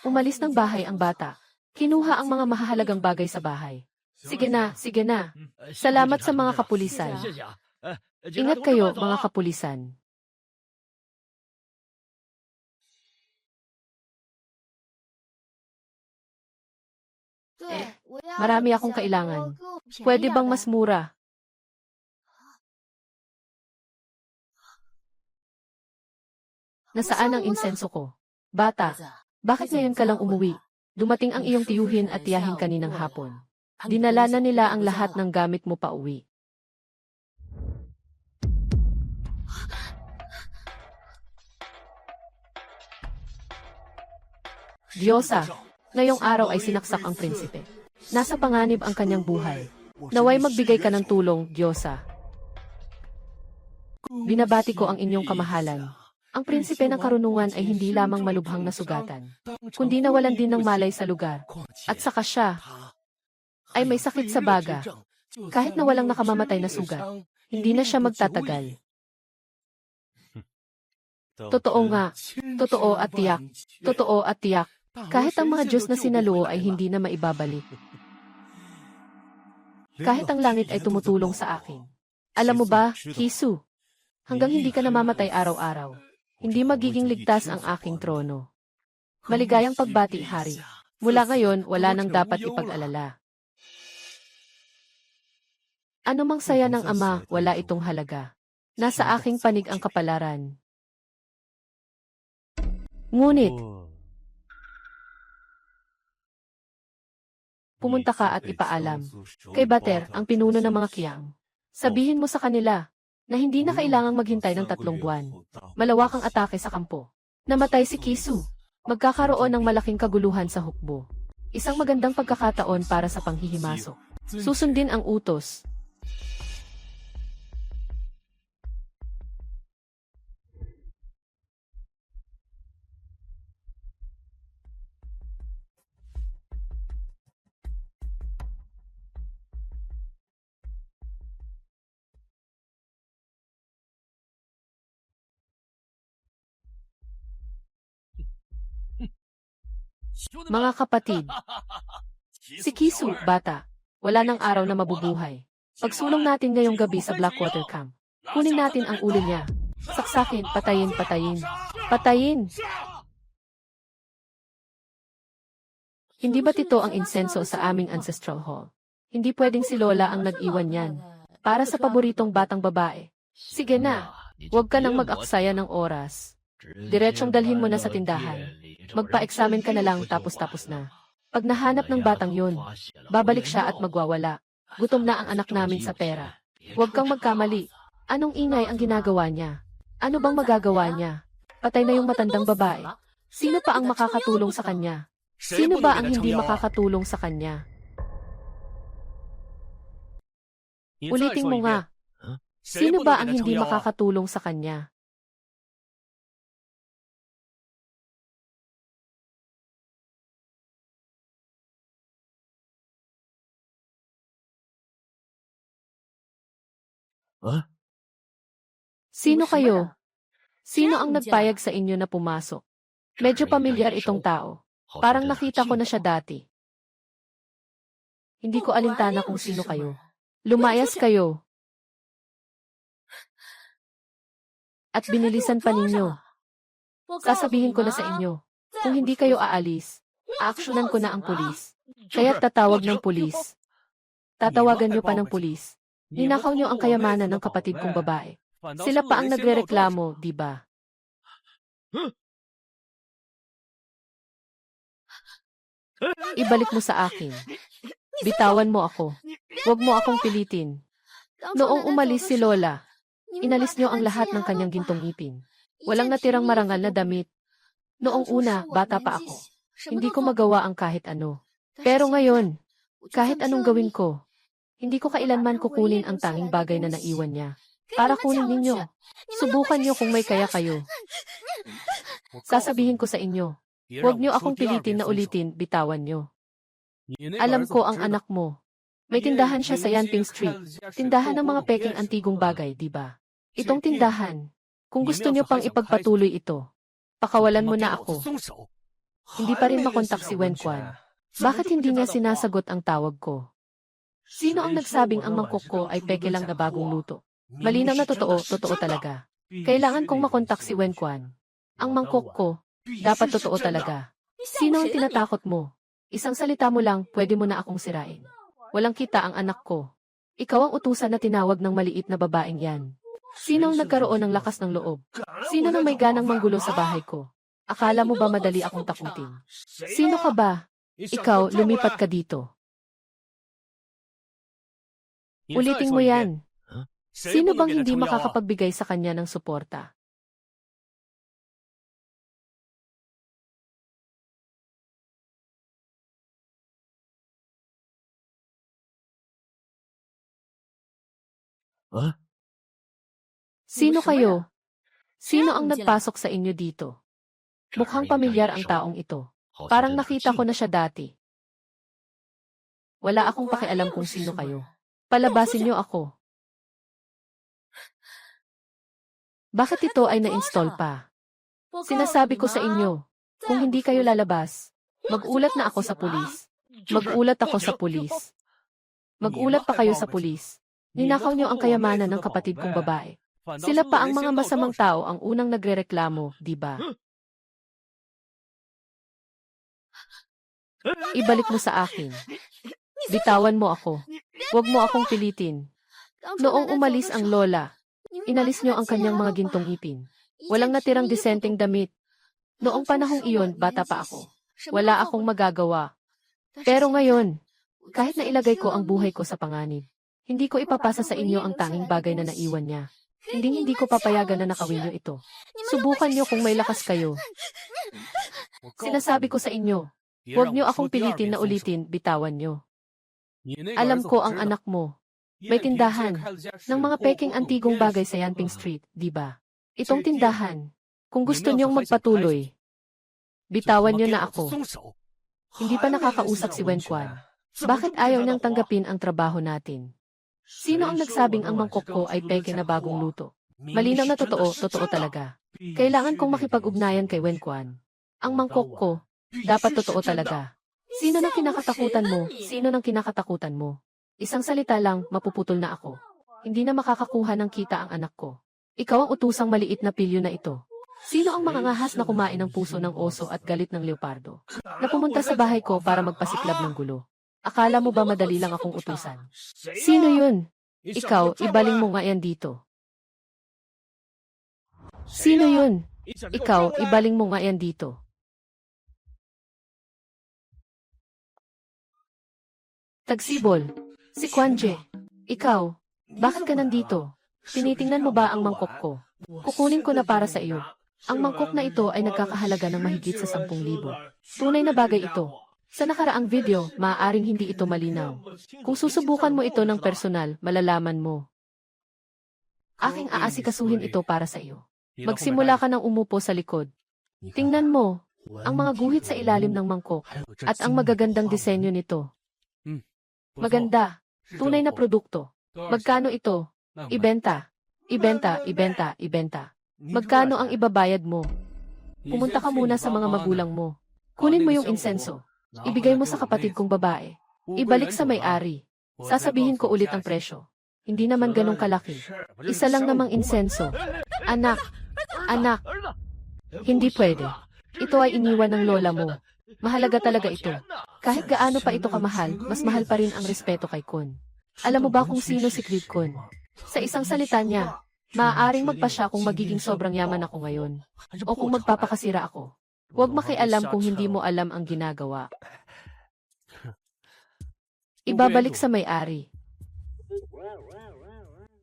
Umalis ng bahay ang bata. Kinuha ang mga mahahalagang bagay sa bahay. Sige na, sige na. Salamat sa mga kapulisan. Ingat kayo, mga kapulisan. Marami akong kailangan. Pwede bang mas mura? Nasaan ang insenso ko? Bata, bakit ngayon ka lang umuwi? Dumating ang iyong tiyuhin at tiyahin kaninang hapon. Dinala na nila ang lahat ng gamit mo pa uwi. Diyosa, ngayong araw ay sinaksak ang prinsipe. Nasa panganib ang kanyang buhay. Naway magbigay ka ng tulong, Diyosa. Binabati ko ang inyong kamahalan. Ang prinsipe ng karunungan ay hindi lamang malubhang nasugatan, kundi nawalan din ng malay sa lugar. At saka siya ay may sakit sa baga. Kahit na walang nakamamatay na sugat, hindi na siya magtatagal. Totoo nga. Totoo at tiyak. Totoo at tiyak. Kahit ang mga Diyos na sinaluo ay hindi na maibabalik. Kahit ang langit ay tumutulong sa akin. Alam mo ba, Hisu, hanggang hindi ka namamatay araw-araw, hindi magiging ligtas ang aking trono. Maligayang pagbati, Hari. Mula ngayon, wala nang dapat ipag-alala. Anumang saya ng Ama, wala itong halaga. Nasa aking panig ang kapalaran. Ngunit, pumunta ka at ipaalam kay Bater, ang pinuno ng mga Qiang. Sabihin mo sa kanila na hindi na kailangang maghintay ng 3 buwan. Malawakang atake sa kampo. Namatay si Kisu. Magkakaroon ng malaking kaguluhan sa hukbo. Isang magandang pagkakataon para sa panghihimasok. Susundin ang utos. Mga kapatid, si Kisu, bata, wala nang araw na mabubuhay. Pagsulong natin ngayong gabi sa Blackwater Camp. Kunin natin ang ulo niya. Saksakin, patayin, patayin. Patayin! Hindi ba't ito ang insenso sa aming ancestral hall? Hindi pwedeng si Lola ang nag-iwan yan. Para sa paboritong batang babae. Sige na, huwag ka nang mag-aksaya ng oras. Diretsong dalhin mo na sa tindahan. Magpa-examine ka na lang tapos na. Pag nahanap ng batang yun, babalik siya at magwawala. Gutom na ang anak namin sa pera. Huwag kang magkamali. Anong ingay ang ginagawa niya? Ano bang magagawa niya? Patay na yung matandang babae. Sino pa ang makakatulong sa kanya? Sino ba ang hindi makakatulong sa kanya? Ulitin mo nga. Sino ba ang hindi makakatulong sa kanya? Sino kayo? Sino ang nagpayag sa inyo na pumasok? Medyo pamilyar itong tao. Parang nakita ko na siya dati. Hindi ko alintana kung sino kayo. Lumayas kayo. At binilisan pa ninyo. Sasabihin ko na sa inyo, kung hindi kayo aalis, aaksyonan ko na ang pulis. Kaya't tatawag ng pulis. Tatawagan nyo pa ng pulis. Ninakaw nyo ang kayamanan ng kapatid kong babae. Sila pa ang nagrereklamo, di ba? Ibalik mo sa akin. Bitawan mo ako. Huwag mo akong pilitin. Noong umalis si Lola, inalis niyo ang lahat ng kanyang gintong ngipin. Walang natirang marangal na damit. Noong una, bata pa ako. Hindi ko magawa ang kahit ano. Pero ngayon, kahit anong gawin ko, hindi ko kailanman kukunin ang tanging bagay na naiwan niya. Para kunin ninyo. Subukan niyo kung may kaya kayo. Sasabihin ko sa inyo, huwag niyo akong pilitin na ulitin, bitawan niyo. Alam ko ang anak mo. May tindahan siya sa Yanping Street. Tindahan ng mga peking antigong bagay, di ba? Itong tindahan. Kung gusto niyo pang ipagpatuloy ito, pakawalan mo na ako. Hindi pa rin makontak si Wen Quan. Bakit hindi niya sinasagot ang tawag ko? Sino ang nagsabing ang mangkok ko ay peke lang na bagong luto? Malinaw na totoo, totoo talaga. Kailangan kong makontak si Wen Quan. Ang mangkok ko, dapat totoo talaga. Sino ang tinatakot mo? Isang salita mo lang, pwede mo na akong sirain. Walang kita ang anak ko. Ikaw ang utusan na tinawag ng maliit na babaeng yan. Sino ang nagkaroon ng lakas ng loob? Sino nang may ganang manggulo sa bahay ko? Akala mo ba madali akong takutin? Sino ka ba? Ikaw, lumipat ka dito. Ulitin mo yan. Sino bang hindi makakapagbigay sa kanya ng suporta? Sino kayo? Sino ang nagpasok sa inyo dito? Mukhang pamilyar ang taong ito. Parang nakita ko na siya dati. Wala akong pakialam kung sino kayo. Palabasin niyo ako. Bakit ito ay na-install pa? Sinasabi ko sa inyo, kung hindi kayo lalabas, mag-ulat na ako sa pulis. Mag-ulat ako sa pulis. Mag-ulat pa kayo sa pulis. Ninakaw niyo ang kayamanan ng kapatid kong babae. Sila pa ang mga masamang tao ang unang nagrereklamo, di ba? Ibalik mo sa akin. Bitawan mo ako. Huwag mo akong pilitin. Noong umalis ang lola, inalis niyo ang kanyang mga gintong ngipin. Walang natirang disenteng damit. Noong panahong iyon, bata pa ako. Wala akong magagawa. Pero ngayon, kahit na ilagay ko ang buhay ko sa panganib, hindi ko ipapasa sa inyo ang tanging bagay na naiwan niya. Hindi ko papayagan na nakawin niyo ito. Subukan niyo kung may lakas kayo. Sinasabi ko sa inyo, huwag niyo akong pilitin na ulitin, bitawan niyo. Alam ko ang anak mo. May tindahan ng mga peking antigong bagay sa Yanping Street, di ba? Itong tindahan. Kung gusto niyong magpatuloy, bitawan niyo na ako. Hindi pa nakakausap si Wenquan. Bakit ayaw niyang tanggapin ang trabaho natin? Sino ang nagsabing ang mangkok ko ay peke na bagong luto? Malinaw na totoo talaga. Kailangan kong makipag-ugnayan kay Wenquan. Ang mangkok ko, dapat totoo talaga. Sino nang kinakatakutan mo? Sino nang kinakatakutan mo? Isang salita lang, mapuputol na ako. Hindi na makakakuha ng kita ang anak ko. Ikaw ang utusang maliit na pilyo na ito. Sino ang mga ngahas na kumain ng puso ng oso at galit ng leopardo? Na pumunta sa bahay ko para magpasiklab ng gulo. Akala mo ba madali lang akong utusan? Sino yun? Ikaw, ibaling mo nga yan dito. Sino yun? Ikaw, ibaling mo nga yan dito. Tagsibol. Si Kwanje. Ikaw, bakit ka nandito? Tinitingnan mo ba ang mangkok ko? Kukunin ko na para sa iyo. Ang mangkok na ito ay nagkakahalaga ng mahigit sa 10,000. Tunay na bagay ito. Sa nakaraang video, maaaring hindi ito malinaw. Kung susubukan mo ito ng personal, malalaman mo. Aking aasikasuhin ito para sa iyo. Magsimula ka ng umupo sa likod. Tingnan mo, ang mga guhit sa ilalim ng mangkok, at ang magagandang disenyo nito. Maganda. Tunay na produkto. Magkano ito? Ibenta. Ibenta, ibenta, ibenta. Magkano ang ibabayad mo? Pumunta ka muna sa mga magulang mo. Kunin mo yung insenso. Ibigay mo sa kapatid kong babae. Ibalik sa may-ari. Sasabihin ko ulit ang presyo. Hindi naman ganong kalaki. Isa lang namang insenso. Anak. Anak. Hindi pwede. Ito ay iniwan ng lola mo. Mahalaga talaga ito. Kahit gaano pa ito kamahal, mas mahal pa rin ang respeto kay Kun. Alam mo ba kung sino si Creed Kun? Sa isang salita niya, maaaring magpa siya kung magiging sobrang yaman ako ngayon. O kung magpapakasira ako. Huwag makialam kung hindi mo alam ang ginagawa. Ibabalik sa may-ari.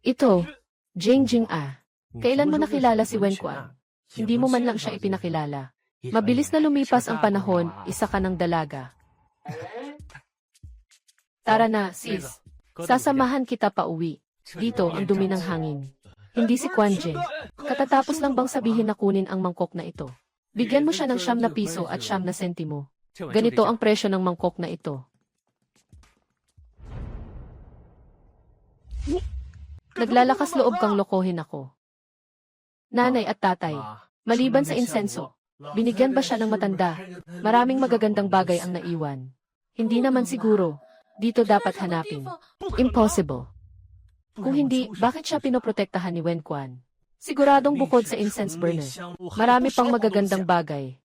Ito, Jing ah. Kailan mo nakilala si Wenquan? Hindi mo man lang siya ipinakilala. Mabilis na lumipas ang panahon, isa ka ng dalaga. Tara na, sis. Sasamahan kita pa uwi. Dito, ang dumi ng hangin. Hindi si Kwanje. Katatapos lang bang sabihin na kunin ang mangkok na ito? Bigyan mo siya ng 9 na piso at 9 na sentimo. Ganito ang presyo ng mangkok na ito. Naglalakas loob kang lokohin ako. Nanay at tatay, maliban sa insenso, binigyan ba siya ng matanda? Maraming magagandang bagay ang naiwan. Hindi naman siguro. Dito dapat hanapin. Impossible. Kung hindi, bakit siya pinoprotektahan ni Wenquan? Siguradong bukod sa incense burner, marami pang magagandang bagay.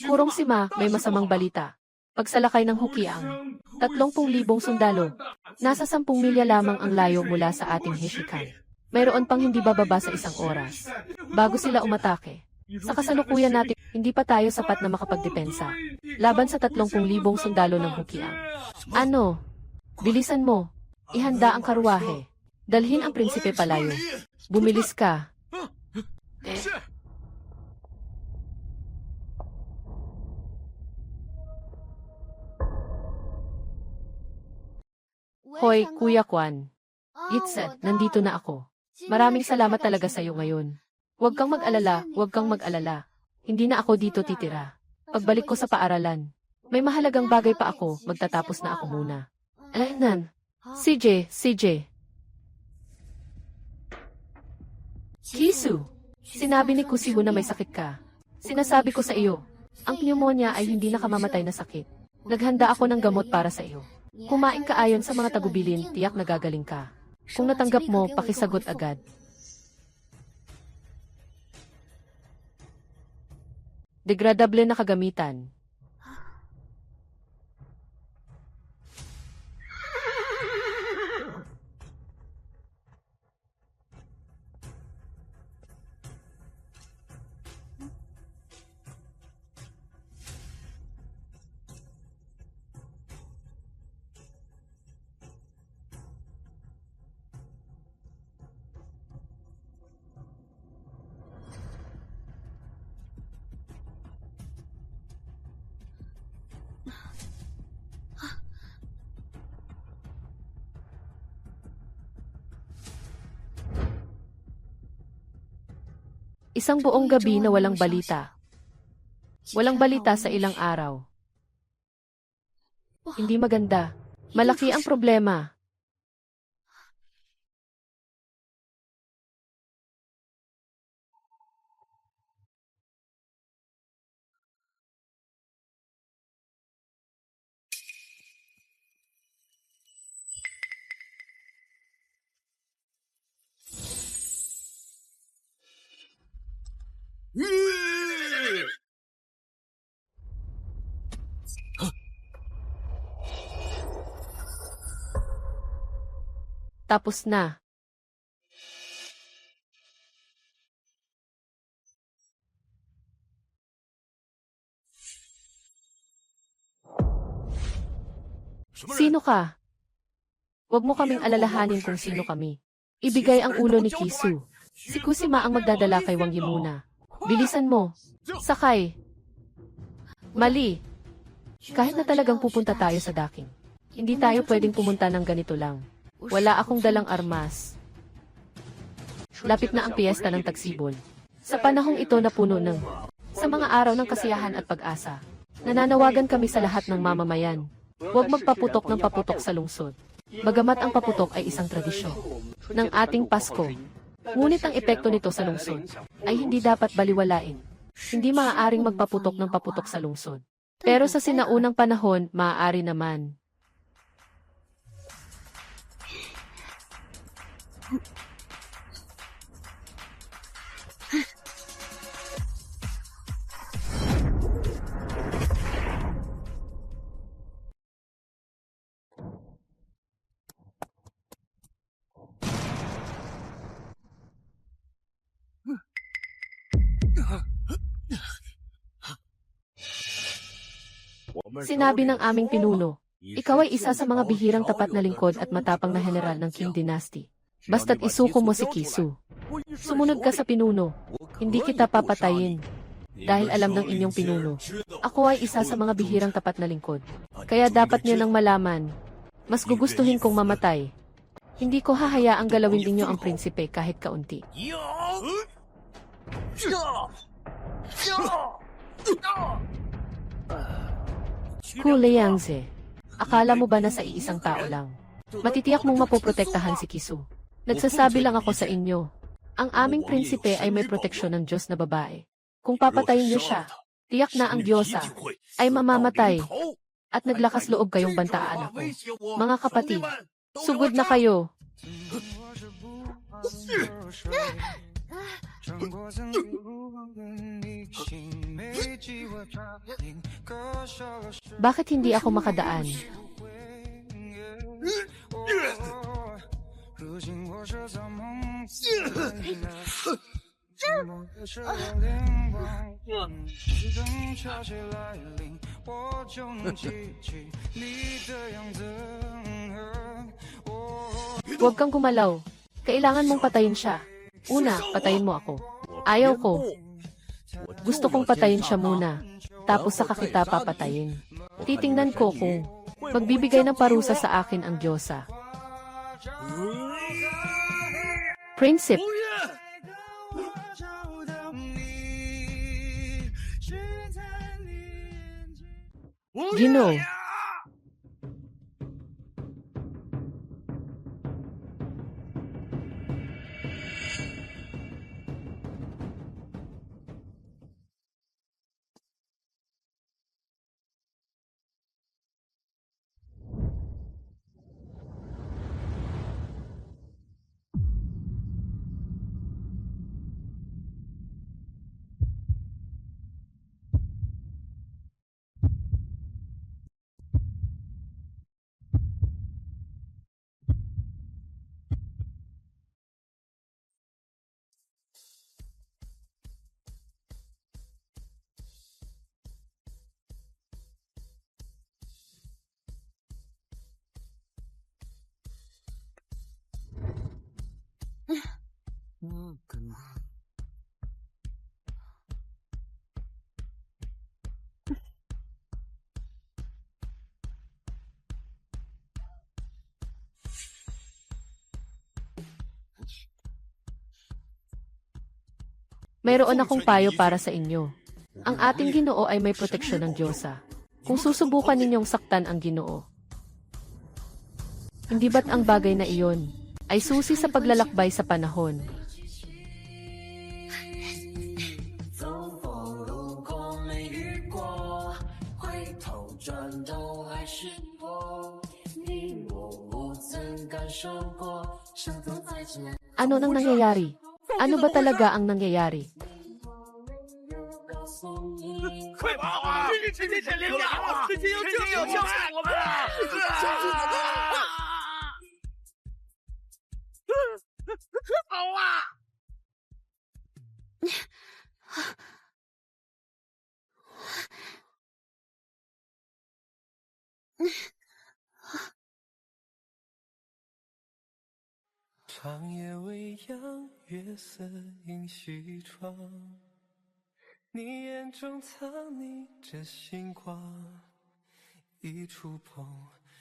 Kurong si Ma, may masamang balita. Pagsalakay ng Hukiang, 30,000 sundalo. Nasa 10 milya lamang ang layo mula sa ating Heshikan. Mayroon pang hindi bababa sa 1 oras. Bago sila umatake. Sa kasalukuyan natin, hindi pa tayo sapat na makapagdepensa. Laban sa 30,000 sundalo ng Hukiang. Ano? Bilisan mo. Ihanda ang karwahe. Dalhin ang prinsipe palayo. Bumilis ka. Hoy, Kuya Kwan. Itset, nandito na ako. Maraming salamat talaga sa iyo ngayon. Huwag kang mag-alala, huwag kang mag-alala. hindi na ako dito titira. Pagbalik ko sa paaralan, may mahalagang bagay pa ako, magtatapos na ako muna. Nan. CJ. Kisu, sinabi ni Kusiho na may sakit ka. Sinasabi ko sa iyo, ang pneumonia ay hindi nakamamatay na sakit. Naghanda ako ng gamot para sa iyo. Kumain ka ayon sa mga tagubilin, tiyak na gagaling ka. Kung natanggap mo, pakisagot agad. Degradable na kagamitan. Isang buong gabi na walang balita. Walang balita sa ilang araw. Hindi maganda. Malaki ang problema. Tapos na. Sino ka? Huwag mo kaming alalahanin kung sino kami. Ibigay ang ulo ni Kisu. Si Kusima ang magdadala kay Wang Yimuna. Bilisan mo. Sakay. Mali. Kahit na talagang pupunta tayo sa docking, hindi tayo pwedeng pumunta ng ganito lang. Wala akong dalang armas. Lapit na ang piyesta ng Tagsibol. Sa panahong ito na puno ng sa mga araw ng kasiyahan at pag-asa. Nananawagan kami sa lahat ng mamamayan. Huwag magpaputok ng paputok sa lungsod. Bagamat ang paputok ay isang tradisyon ng ating Pasko. Ngunit ang epekto nito sa lungsod ay hindi dapat baliwalain. Hindi maaaring magpaputok ng paputok sa lungsod. Pero sa sinaunang panahon, maaari naman. Sinabi ng aming pinuno, ikaw ay isa sa mga bihirang tapat na lingkod at matapang na general ng Qing Dynasty. Basta't isuko mo si Kisu. Sumunod ka sa pinuno. Hindi kita papatayin. Dahil alam ng inyong pinuno, ako ay isa sa mga bihirang tapat na lingkod. Kaya dapat niyo nang malaman, mas gugustuhin kong mamatay. Hindi ko hahayaang galawin ninyo ang prinsipe kahit kaunti. Kuleyangze, akala mo ba na sa iisang tao lang? Matitiyak mong mapoprotektahan si Kisu. Nagsasabi lang ako sa inyo, ang aming prinsipe ay may proteksyon ng Diyos na babae. Kung papatayin niyo siya, tiyak na ang Diyosa ay mamamatay at naglakas loob kayong bantaan ako. Mga kapatid, sugod na kayo. Bakit hindi ako makadaan? Huwag kang gumalaw. Kailangan mong patayin siya. Una, patayin mo ako. Ayaw ko. Gusto kong patayin siya muna. Tapos saka kita papatayin. Titingnan ko kung magbibigay ng parusa sa akin ang Diyosa. Prinsipe. Ginoo, mayroon akong payo para sa inyo. Ang ating Ginoo ay may proteksyon ng Diyosa. Kung susubukan ninyong saktan ang Ginoo, hindi ba't ang bagay na iyon ay susi sa paglalakbay sa panahon? Ano nang nangyayari? Ano ba talaga ang nangyayari? 快跑啊！这领奖了，这要救我们了！跑啊！长夜未央，月色映西窗。你眼中藏匿着星光，一触碰，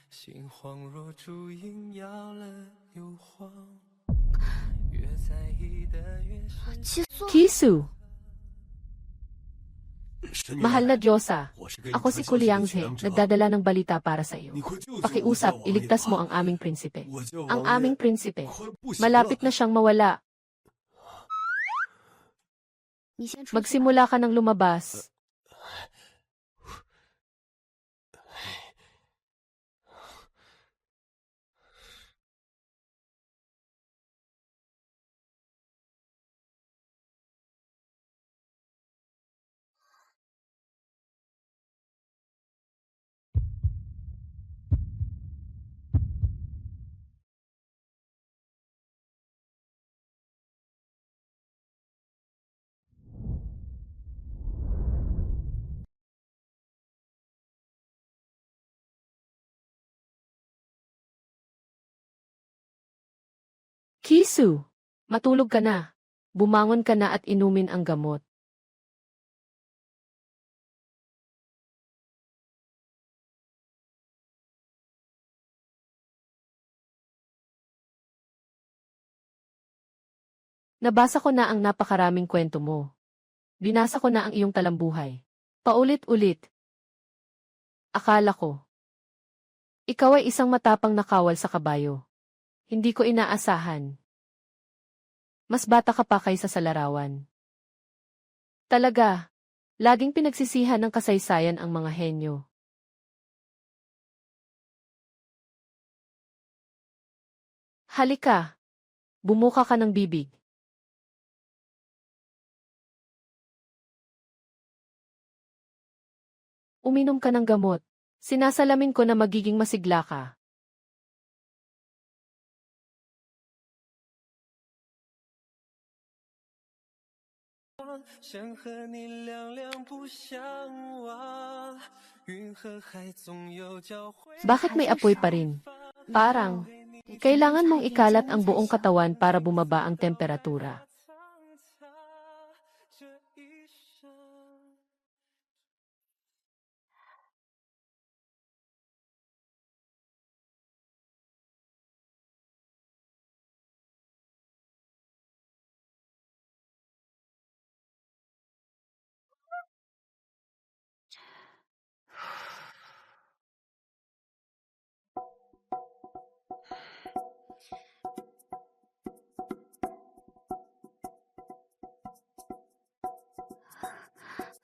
心慌若烛影，摇了又晃。越在意的越深。 Kisu, mahal na Diyosa, ako si Kulianghe, nagdadala ng balita para sa iyo. Pakiusap, iligtas mo ang aming prinsipe. Ang aming prinsipe, malapit na siyang mawala. Magsimula ka ng lumabas. Kisu, matulog ka na. Bumangon ka na at inumin ang gamot. Nabasa ko na ang napakaraming kwento mo. Binasa ko na ang iyong talambuhay. Paulit-ulit. Akala ko, ikaw ay isang matapang na kawal sa kabayo. Hindi ko inaasahan. Mas bata ka pa kaysa sa larawan. Talaga, laging pinagsisihan ng kasaysayan ang mga henyo. Halika, bumuka ka ng bibig. Uminom ka ng gamot. Sinasalamin ko na magiging masigla ka. Bakit may apoy pa rin? Parang, kailangan mong ikalat ang buong katawan para bumaba ang temperatura.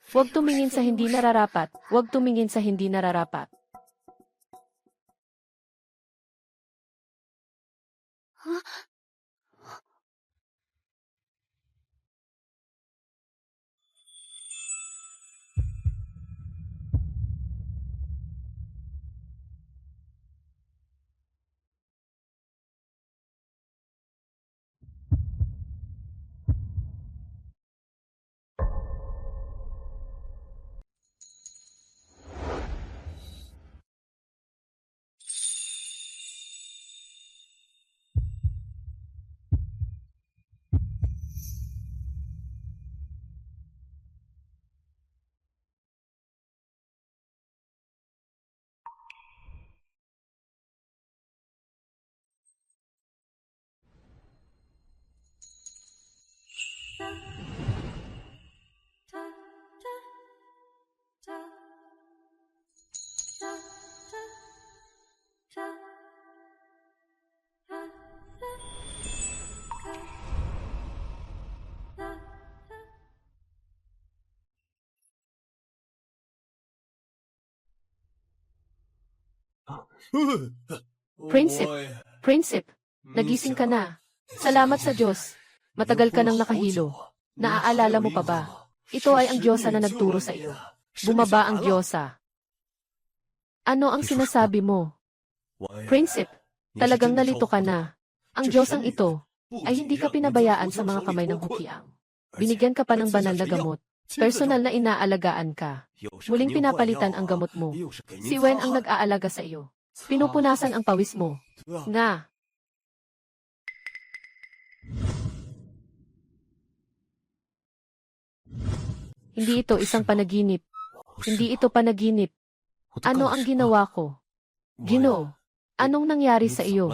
Huwag tumingin sa hindi nararapat. Huwag tumingin sa hindi nararapat. Prinsip, Prinsip, nagising ka na. Salamat sa Diyos. Matagal ka nang nakahilo. Naaalala mo pa ba? Ito ay ang Diyosa na nagturo sa iyo. Bumaba ang Diyosa. Ano ang sinasabi mo? Prinsip, talagang nalito ka na. Ang Diyosang ito ay hindi ka pinabayaan sa mga kamay ng hukiang. Binigyan ka pa ng banal na gamot. Personal na inaalagaan ka. Muling pinapalitan ang gamot mo. Si Wen ang nag-aalaga sa iyo. Pinupunasan ang pawis mo. Nga. Hindi ito isang panaginip. Hindi ito panaginip. Ano ang ginawa ko? Ginoo, anong nangyari sa iyo?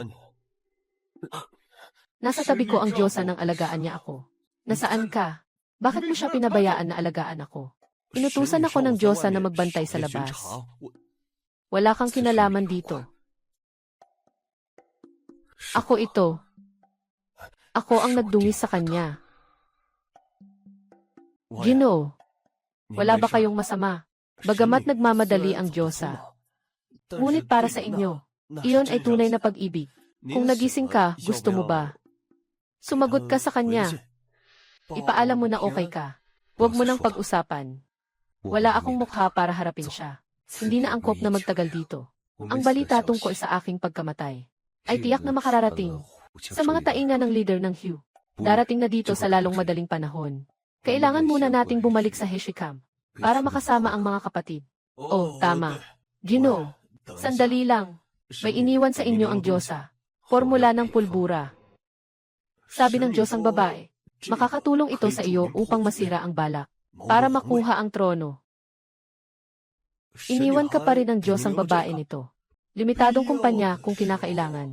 Nasa tabi ko ang Diyosa nang alagaan niya ako. Nasaan ka? Bakit mo siya pinabayaan na alagaan ako? Inutusan ako ng Diyosa na magbantay sa labas. Wala kang kinalaman dito. Ako ito. Ako ang nagdungis sa kanya. Ginoo, wala ba kayong masama? Bagamat nagmamadali ang Diyosa. Ngunit para sa inyo, iyon ay tunay na pag-ibig. Kung nagising ka, gusto mo ba? Sumagot ka sa kanya. Ipaalam mo na okay ka. Huwag mo nang pag-usapan. Wala akong mukha para harapin siya. Hindi na angkop na magtagal dito. Ang balita tungkol sa aking pagkamatay ay tiyak na makararating sa mga tainga ng leader ng Hugh. Darating na dito sa lalong madaling panahon. Kailangan muna nating bumalik sa Heshikam para makasama ang mga kapatid. Oh, tama. Ginoo, sandali lang. May iniwan sa inyo ang Diyosa. Formula ng pulbura. Sabi ng Diyos ang babae, makakatulong ito sa iyo upang masira ang balak, para makuha ang trono. Iniwan ka pa rin ng Diyos ang babae nito. Limitadong kumpanya kung kinakailangan.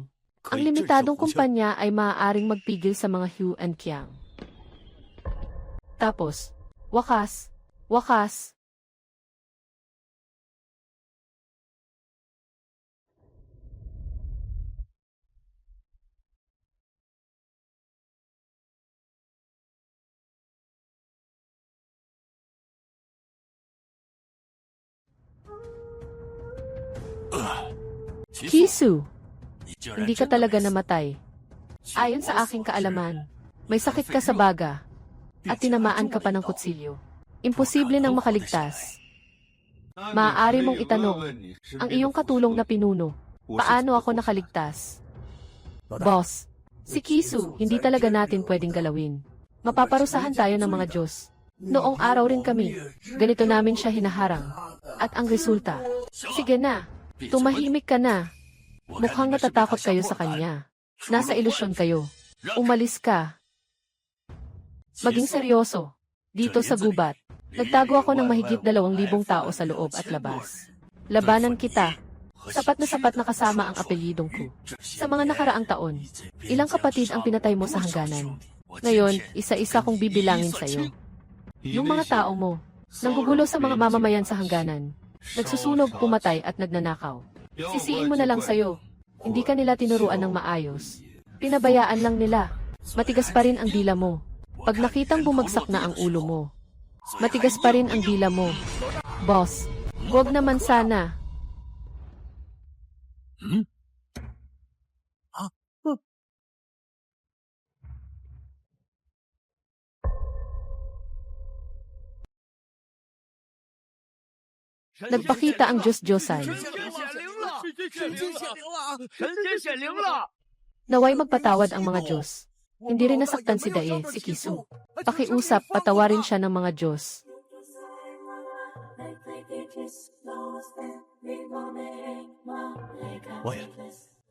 Ang limitadong kumpanya ay maaaring magpigil sa mga Hugh and Qiang. Tapos, wakas. Kisu, hindi ka talaga namatay. Ayon sa aking kaalaman, may sakit ka sa baga at tinamaan ka pa ng kutsilyo. Imposible nang makaligtas. Maaari mong itanong ang iyong katulong na pinuno, paano ako nakaligtas? Boss, si Kisu, hindi talaga natin pwedeng galawin. Mapaparusahan tayo ng mga Diyos. Noong araw rin kami, ganito namin siya hinaharang. At ang resulta, sige na, tumahimik ka na. Mukhang natatakot kayo sa kanya. Nasa ilusyon kayo. Umalis ka. Maging seryoso. Dito sa gubat, nagtago ako ng mahigit 2,000 tao sa loob at labas. Labanan kita. Sapat na kasama ang apelyidong ko. Sa mga nakaraang taon, ilang kapatid ang pinatay mo sa hangganan. Ngayon, isa-isa kong bibilangin sa'yo. Yung mga tao mo, nanggugulo sa mga mamamayan sa hangganan. Nagsusunog, pumatay at nagnanakaw. Sisiin mo na lang sa'yo. Hindi ka nila tinuruan ng maayos. Pinabayaan lang nila. Matigas pa rin ang dila mo. Pag nakitang bumagsak na ang ulo mo, Matigas pa rin ang dila mo. Boss, huwag naman sana. Nagpakita ang Diyos-Diyosan. 神经显灵了！神经显灵了！ Naway magpatawad ang mga Diyos. Hindi rin nasaktan si Dae, si Kisu. Pakiusap, patawarin siya ng mga Diyos.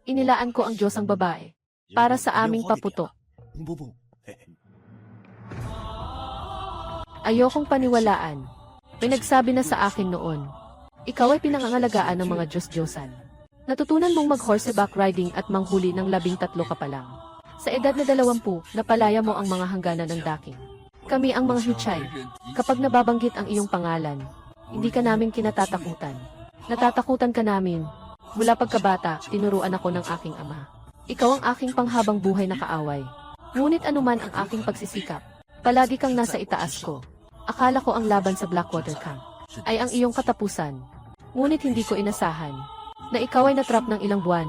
Inilaan ko ang Diyos ang babae para sa aming paputok. 不不， Ayokong paniwalaan. May nagsabi na sa akin noon. Ikaw ay pinangangalagaan ng mga Diyos-Diyosan. Natutunan mong mag-horseback riding at manghuli ng 13 ka pa lang. Sa edad na 20, napalaya mo ang mga hangganan ng daking. Kami ang mga Huchay. Kapag nababanggit ang iyong pangalan, hindi ka namin kinatatakutan. Natatakutan ka namin. Mula pagkabata, tinuruan ako ng aking ama. Ikaw ang aking panghabang buhay na kaaway. Ngunit anuman ang aking pagsisikap, palagi kang nasa itaas ko. Akala ko ang laban sa Blackwater Camp ay ang iyong katapusan. Ngunit hindi ko inasahan na ikaw ay natrap ng ilang buwan.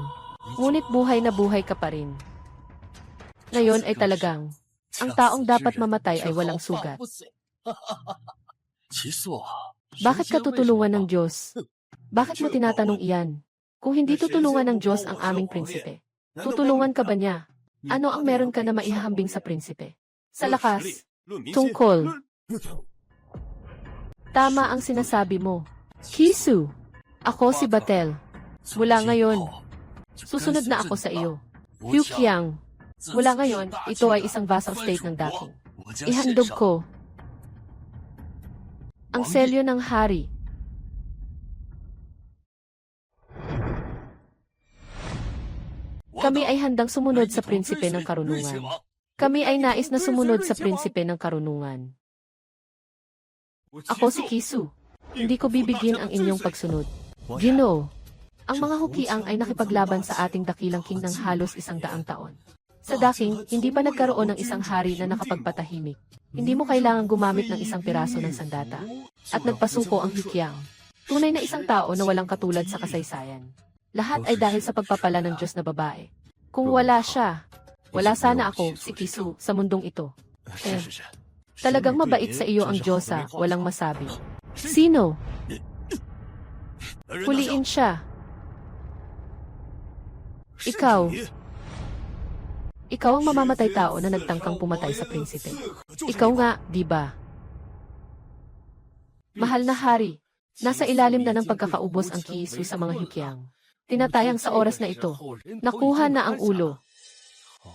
Ngunit buhay na buhay ka pa rin. Ngayon ay talagang, ang taong dapat mamatay ay walang sugat. Bakit ka tutulungan ng Diyos? Bakit mo tinatanong iyan? Kung hindi tutulungan ng Diyos ang aming prinsipe, tutulungan ka ba niya? Ano ang meron ka na maihahambing sa prinsipe? Sa lakas, tungkol. Tama ang sinasabi mo. Kisu, ako si Batel. Mula ngayon, susunod na ako sa iyo. Hyukyang, mula ngayon, ito ay isang vassal state ng daking. Ihandog ko ang selyo ng hari. Kami ay handang sumunod sa prinsipe ng karunungan. Kami ay nais na sumunod sa prinsipe ng karunungan. Ako si Kisu. Hindi ko bibigyan ang inyong pagsunod. Ginoo, ang mga Hukiang ay nakipaglaban sa ating dakilang king ng halos 100 taon. Sa daking, hindi pa nagkaroon ng isang hari na nakapagpatahimik. Hindi mo kailangang gumamit ng isang piraso ng sandata. At nagpasuko ang Hukiang. Tunay na isang tao na walang katulad sa kasaysayan. Lahat ay dahil sa pagpapala ng Diyos na babae. Kung wala siya, wala sana ako, si Kisu, sa mundong ito. Talagang mabait sa iyo ang Diyosa, walang masabi. Sino? Huliin siya. Ikaw. Ikaw ang mamamatay tao na nagtangkang pumatay sa prinsipe. Ikaw nga, di ba? Mahal na hari, nasa ilalim na ng pagkakaubos ang Kisu sa mga Hukiang. Tinatayang sa oras na ito. Nakuha na ang ulo.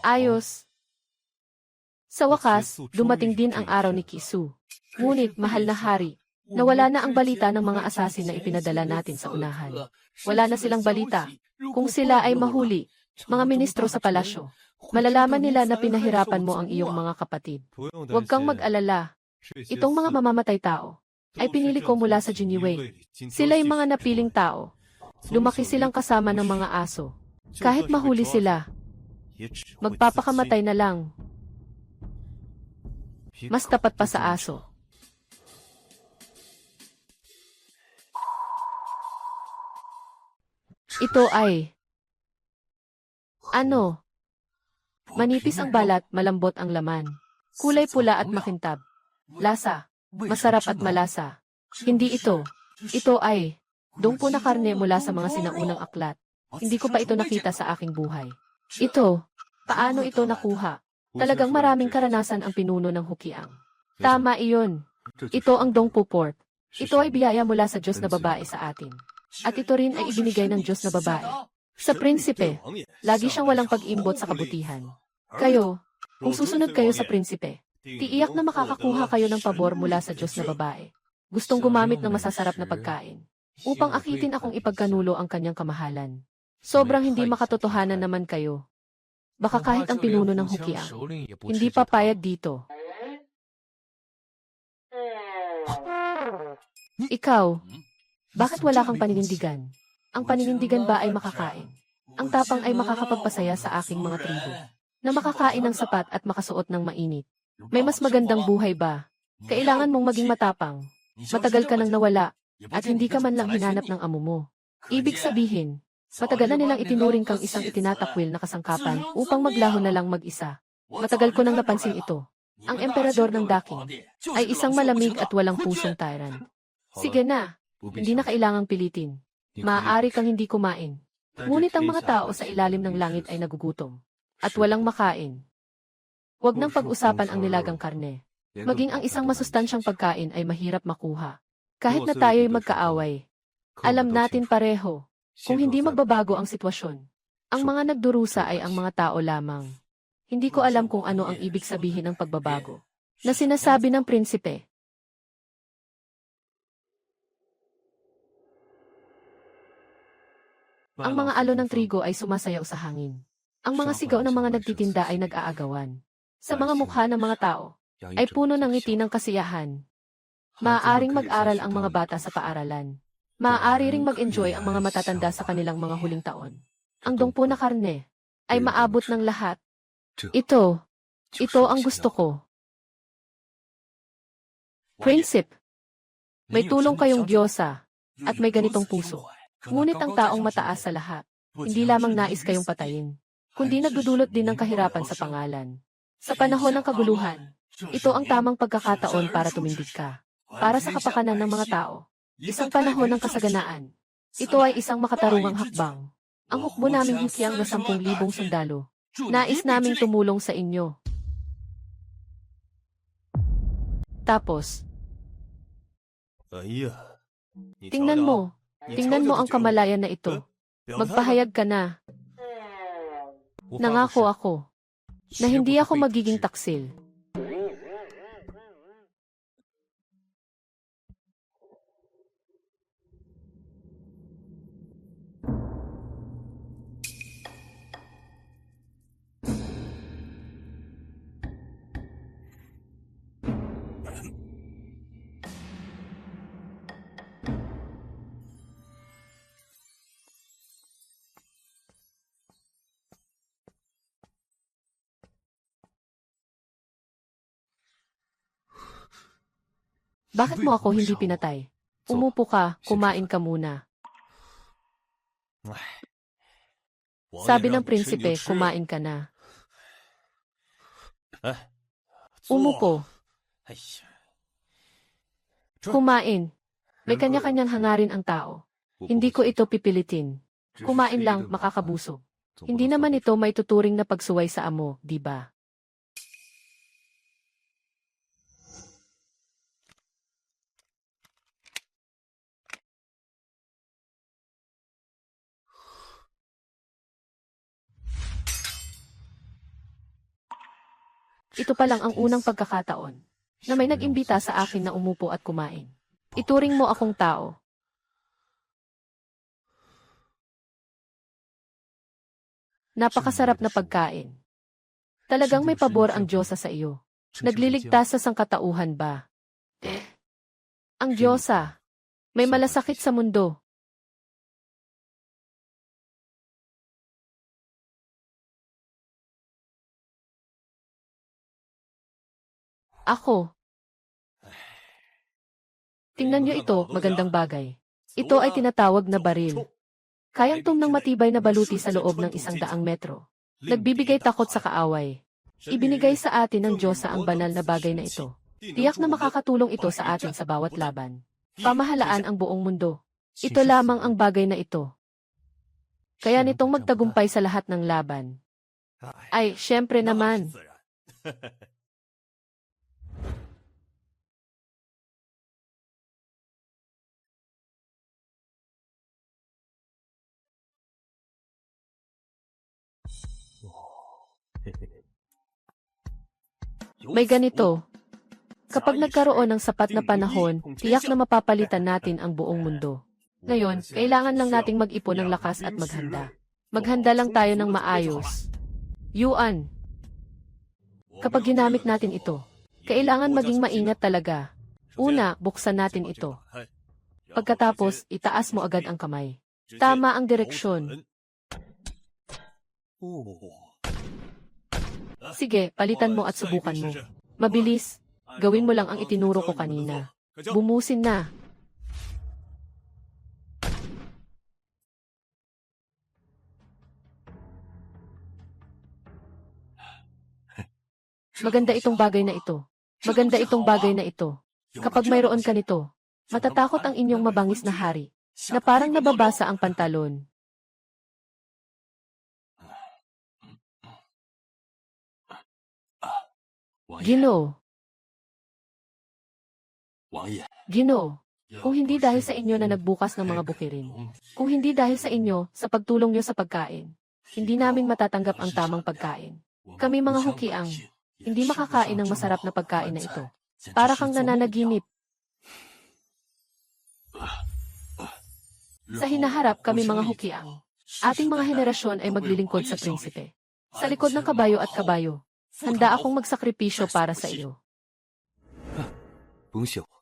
Ayos. Sa wakas, dumating din ang araw ni Kisu. Ngunit, mahal na hari, nawala na ang balita ng mga asasin na ipinadala natin sa unahan. Wala na silang balita. Kung sila ay mahuli, mga ministro sa palasyo, malalaman nila na pinahirapan mo ang iyong mga kapatid. Huwag kang mag-alala. Itong mga mamamatay tao ay pinili ko mula sa Jiniwei. Sila'y mga napiling tao. Lumaki silang kasama ng mga aso. Kahit mahuli sila, magpapakamatay na lang. Mas tapat pa sa aso. Ito ay... Ano? Manipis ang balat, malambot ang laman. Kulay pula at makintab. Lasa. Masarap at malasa. Hindi ito. Ito ay... Dungpo na karne mula sa mga sinaunang aklat. Hindi ko pa ito nakita sa aking buhay. Ito. Paano ito nakuha? Talagang maraming karanasan ang pinuno ng Hukiang. Tama iyon. Ito ang Dongpo Port. Ito ay biyaya mula sa Diyos na babae sa atin. At ito rin ay ibinigay ng Diyos na babae. Sa prinsipe, lagi siyang walang pag-imbot sa kabutihan. Kayo, kung susunod kayo sa prinsipe, tiiyak na makakakuha kayo ng pabor mula sa Diyos na babae. Gustong gumamit ng masasarap na pagkain. Upang akitin akong ipagkanulo ang kanyang kamahalan. Sobrang hindi makatotohanan naman kayo. Baka kahit ang pinuno ng Hukiang, hindi papayag dito. Ikaw, bakit wala kang paninindigan? Ang paninindigan ba ay makakain? Ang tapang ay makakapagpasaya sa aking mga tribo, na makakain ng sapat at makasuot ng mainit. May mas magandang buhay ba? Kailangan mong maging matapang. Matagal ka nang nawala, at hindi ka man lang hinanap ng amo mo. Ibig sabihin, matagal na nilang itinuring kang isang itinatakwil na kasangkapan upang maglaho na lang mag-isa. Matagal ko nang napansin ito. Ang emperador ng Daking ay isang malamig at walang pusong tyrant. Sige na, hindi na kailangang pilitin. Maaari kang hindi kumain. Ngunit ang mga tao sa ilalim ng langit ay nagugutom at walang makain. Huwag nang pag-usapan ang nilagang karne. Maging ang isang masustansyang pagkain ay mahirap makuha. Kahit na tayo'y magkaaway, alam natin pareho, kung hindi magbabago ang sitwasyon, ang mga nagdurusa ay ang mga tao lamang. Hindi ko alam kung ano ang ibig sabihin ng pagbabago na sinasabi ng prinsipe. Ang mga alo ng trigo ay sumasayaw sa hangin. Ang mga sigaw ng mga nagtitinda ay nag-aagawan. Sa mga mukha ng mga tao, ay puno ng ngiti ng kasiyahan. Maaaring mag-aral ang mga bata sa paaralan. Maaari ring mag-enjoy ang mga matatanda sa kanilang mga huling taon. Ang dungpo na karne ay maabot ng lahat. Ito ang gusto ko. Prinsip, may tulong kayong Diyosa at may ganitong puso. Ngunit ang taong mataas sa lahat, hindi lamang nais kayong patayin, kundi nagdudulot din ng kahirapan sa pangalan. Sa panahon ng kaguluhan, ito ang tamang pagkakataon para tumindig ka. Para sa kapakanan ng mga tao. Isang panahon ng kasaganaan. Ito ay isang makatarungang hakbang. Ang hukbo naming hikyang na 10,000 sundalo. Nais naming tumulong sa inyo. Tapos, tingnan mo ang kamalayan na ito. Magpahayag ka na. Nangako ako na hindi ako magiging taksil. Bakit mo ako hindi pinatay? Umupo ka, kumain ka muna. Sabi ng prinsipe, kumain ka na. Umupo. Kumain. May kanya-kanyang hangarin ang tao. Hindi ko ito pipilitin. Kumain lang, makakabusog. Hindi naman ito may tuturing na pagsuway sa amo, di ba? Ito pa lang ang unang pagkakataon na may nag-imbita sa akin na umupo at kumain. Ituring mo akong tao. Napakasarap na pagkain. Talagang may pabor ang Diyosa sa iyo. Nagliligtas sa sangkatauhan ba? Ang Diyosa, may malasakit sa mundo. Ako. Tingnan niyo ito, magandang bagay. Ito ay tinatawag na baril. Kayang tumnang matibay na baluti sa loob ng 100 metro. Nagbibigay takot sa kaaway. Ibinigay sa atin ng Diyosa ang banal na bagay na ito. Tiyak na makakatulong ito sa atin sa bawat laban. Pamahalaan ang buong mundo. Ito lamang ang bagay na ito. Kaya nitong magtagumpay sa lahat ng laban. Ay, syempre naman. May ganito. Kapag nagkaroon ng sapat na panahon, tiyak na mapapalitan natin ang buong mundo. Ngayon, kailangan lang nating mag-ipon ng lakas at maghanda. Maghanda lang tayo ng maayos. Yuan. Kapag ginamit natin ito, kailangan maging maingat talaga. Una, buksan natin ito. Pagkatapos, itaas mo agad ang kamay. Tama ang direksyon. Sige, palitan mo at subukan mo. Mabilis. Gawin mo lang ang itinuro ko kanina. Bumusin na. Maganda itong bagay na ito. Maganda itong bagay na ito. Kapag mayroon ka nito, matatakot ang inyong mabangis na hari, na parang nababasa ang pantalon. Ginoo. Ginoo. Kung hindi dahil sa inyo na nagbukas ng mga bukirin, kung hindi dahil sa inyo, sa pagtulong niyo sa pagkain, hindi namin matatanggap ang tamang pagkain. Kami mga hukiang, hindi makakain ng masarap na pagkain na ito. Para kang nananaginip. Sa hinaharap kami mga hukiang, ating mga henerasyon ay maglilingkod sa prinsipe. Sa likod ng kabayo at kabayo, handa akong magsakripisyo para sa iyo.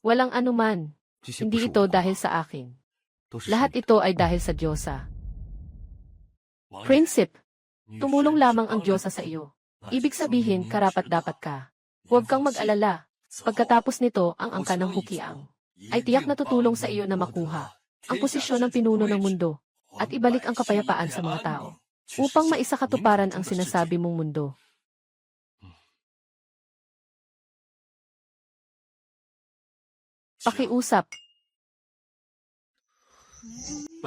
Walang anuman. Hindi ito dahil sa akin. Lahat ito ay dahil sa Diyosa. Prinsip, tumulong lamang ang Diyosa sa iyo. Ibig sabihin, karapat-dapat ka. Huwag kang mag-alala. Pagkatapos nito, ang angka ng hukiang ay tiyak na tutulong sa iyo na makuha ang posisyon ng pinuno ng mundo at ibalik ang kapayapaan sa mga tao upang maisakatuparan ang sinasabi mong mundo. Pakiusap.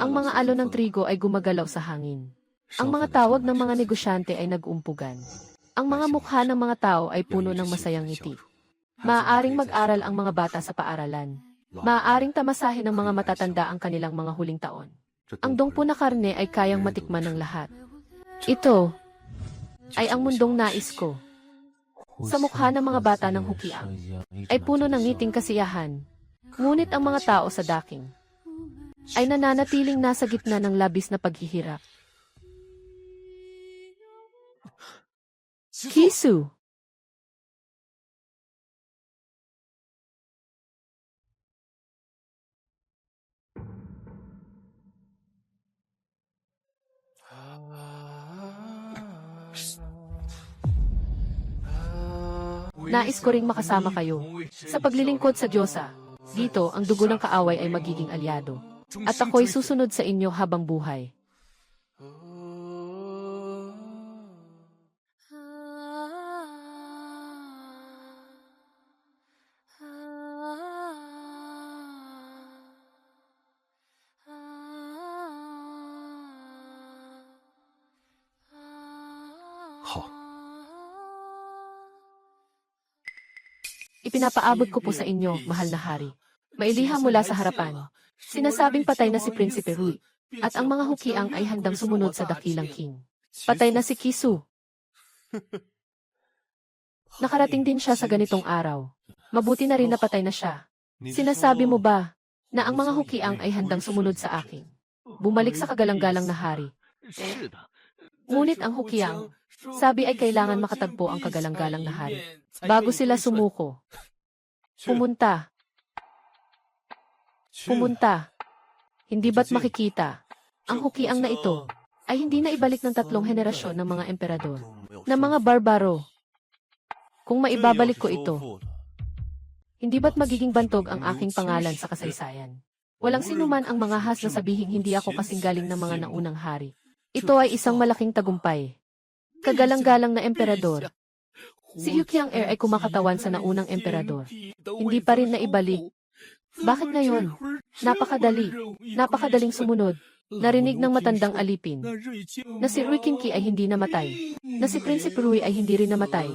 Ang mga alon ng trigo ay gumagalaw sa hangin. Ang mga tawag ng mga negosyante ay nag-umpugan. Ang mga mukha ng mga tao ay puno ng masayang ngiti. Maaaring mag-aral ang mga bata sa paaralan. Maaaring tamasahin ng mga matatanda ang kanilang mga huling taon. Ang dungpo na karne ay kayang matikman ng lahat. Ito ay ang mundong nais ko. Sa mukha ng mga bata ng hukiang ay puno ng ngiting kasiyahan. Ngunit ang mga tao sa daking ay nananatiling nasa gitna ng labis na paghihirap. Kisu. Nais ko ring makasama kayo sa paglilingkod sa Diyosa. Dito, ang dugo ng kaaway ay magiging alyado. At ako'y susunod sa inyo habang buhay. Ipinapaabot ko po sa inyo, mahal na hari. Mailiham mula sa harapan. Sinasabing patay na si Prinsipe Rui, at ang mga hukiang ay handang sumunod sa dakilang king. Patay na si Kisu. Nakarating din siya sa ganitong araw. Mabuti na rin na patay na siya. Sinasabi mo ba na ang mga hukiang ay handang sumunod sa akin? Bumalik sa kagalang-galang na hari. Ngunit ang hukiang, sabi ay kailangan makatagpo ang kagalang-galang na hari bago sila sumuko. Pumunta. Hindi ba't makikita? Ang hukiang na ito ay hindi na ibalik ng 3 henerasyon ng mga emperador, ng mga barbaro. Kung maibabalik ko ito, hindi ba't magiging bantog ang aking pangalan sa kasaysayan? Walang sinuman ang mga has na sabihing hindi ako kasing galing ng mga naunang hari. Ito ay isang malaking tagumpay. Kagalang-galang na emperador. Si Hukiang Heir ay kumakatawan sa naunang emperador. Hindi pa rin naibalik. Bakit ngayon? Napakadaling sumunod. Narinig ng matandang alipin na si Rui Qingqi ay hindi namatay, na si Prinsipe Rui ay hindi rin namatay.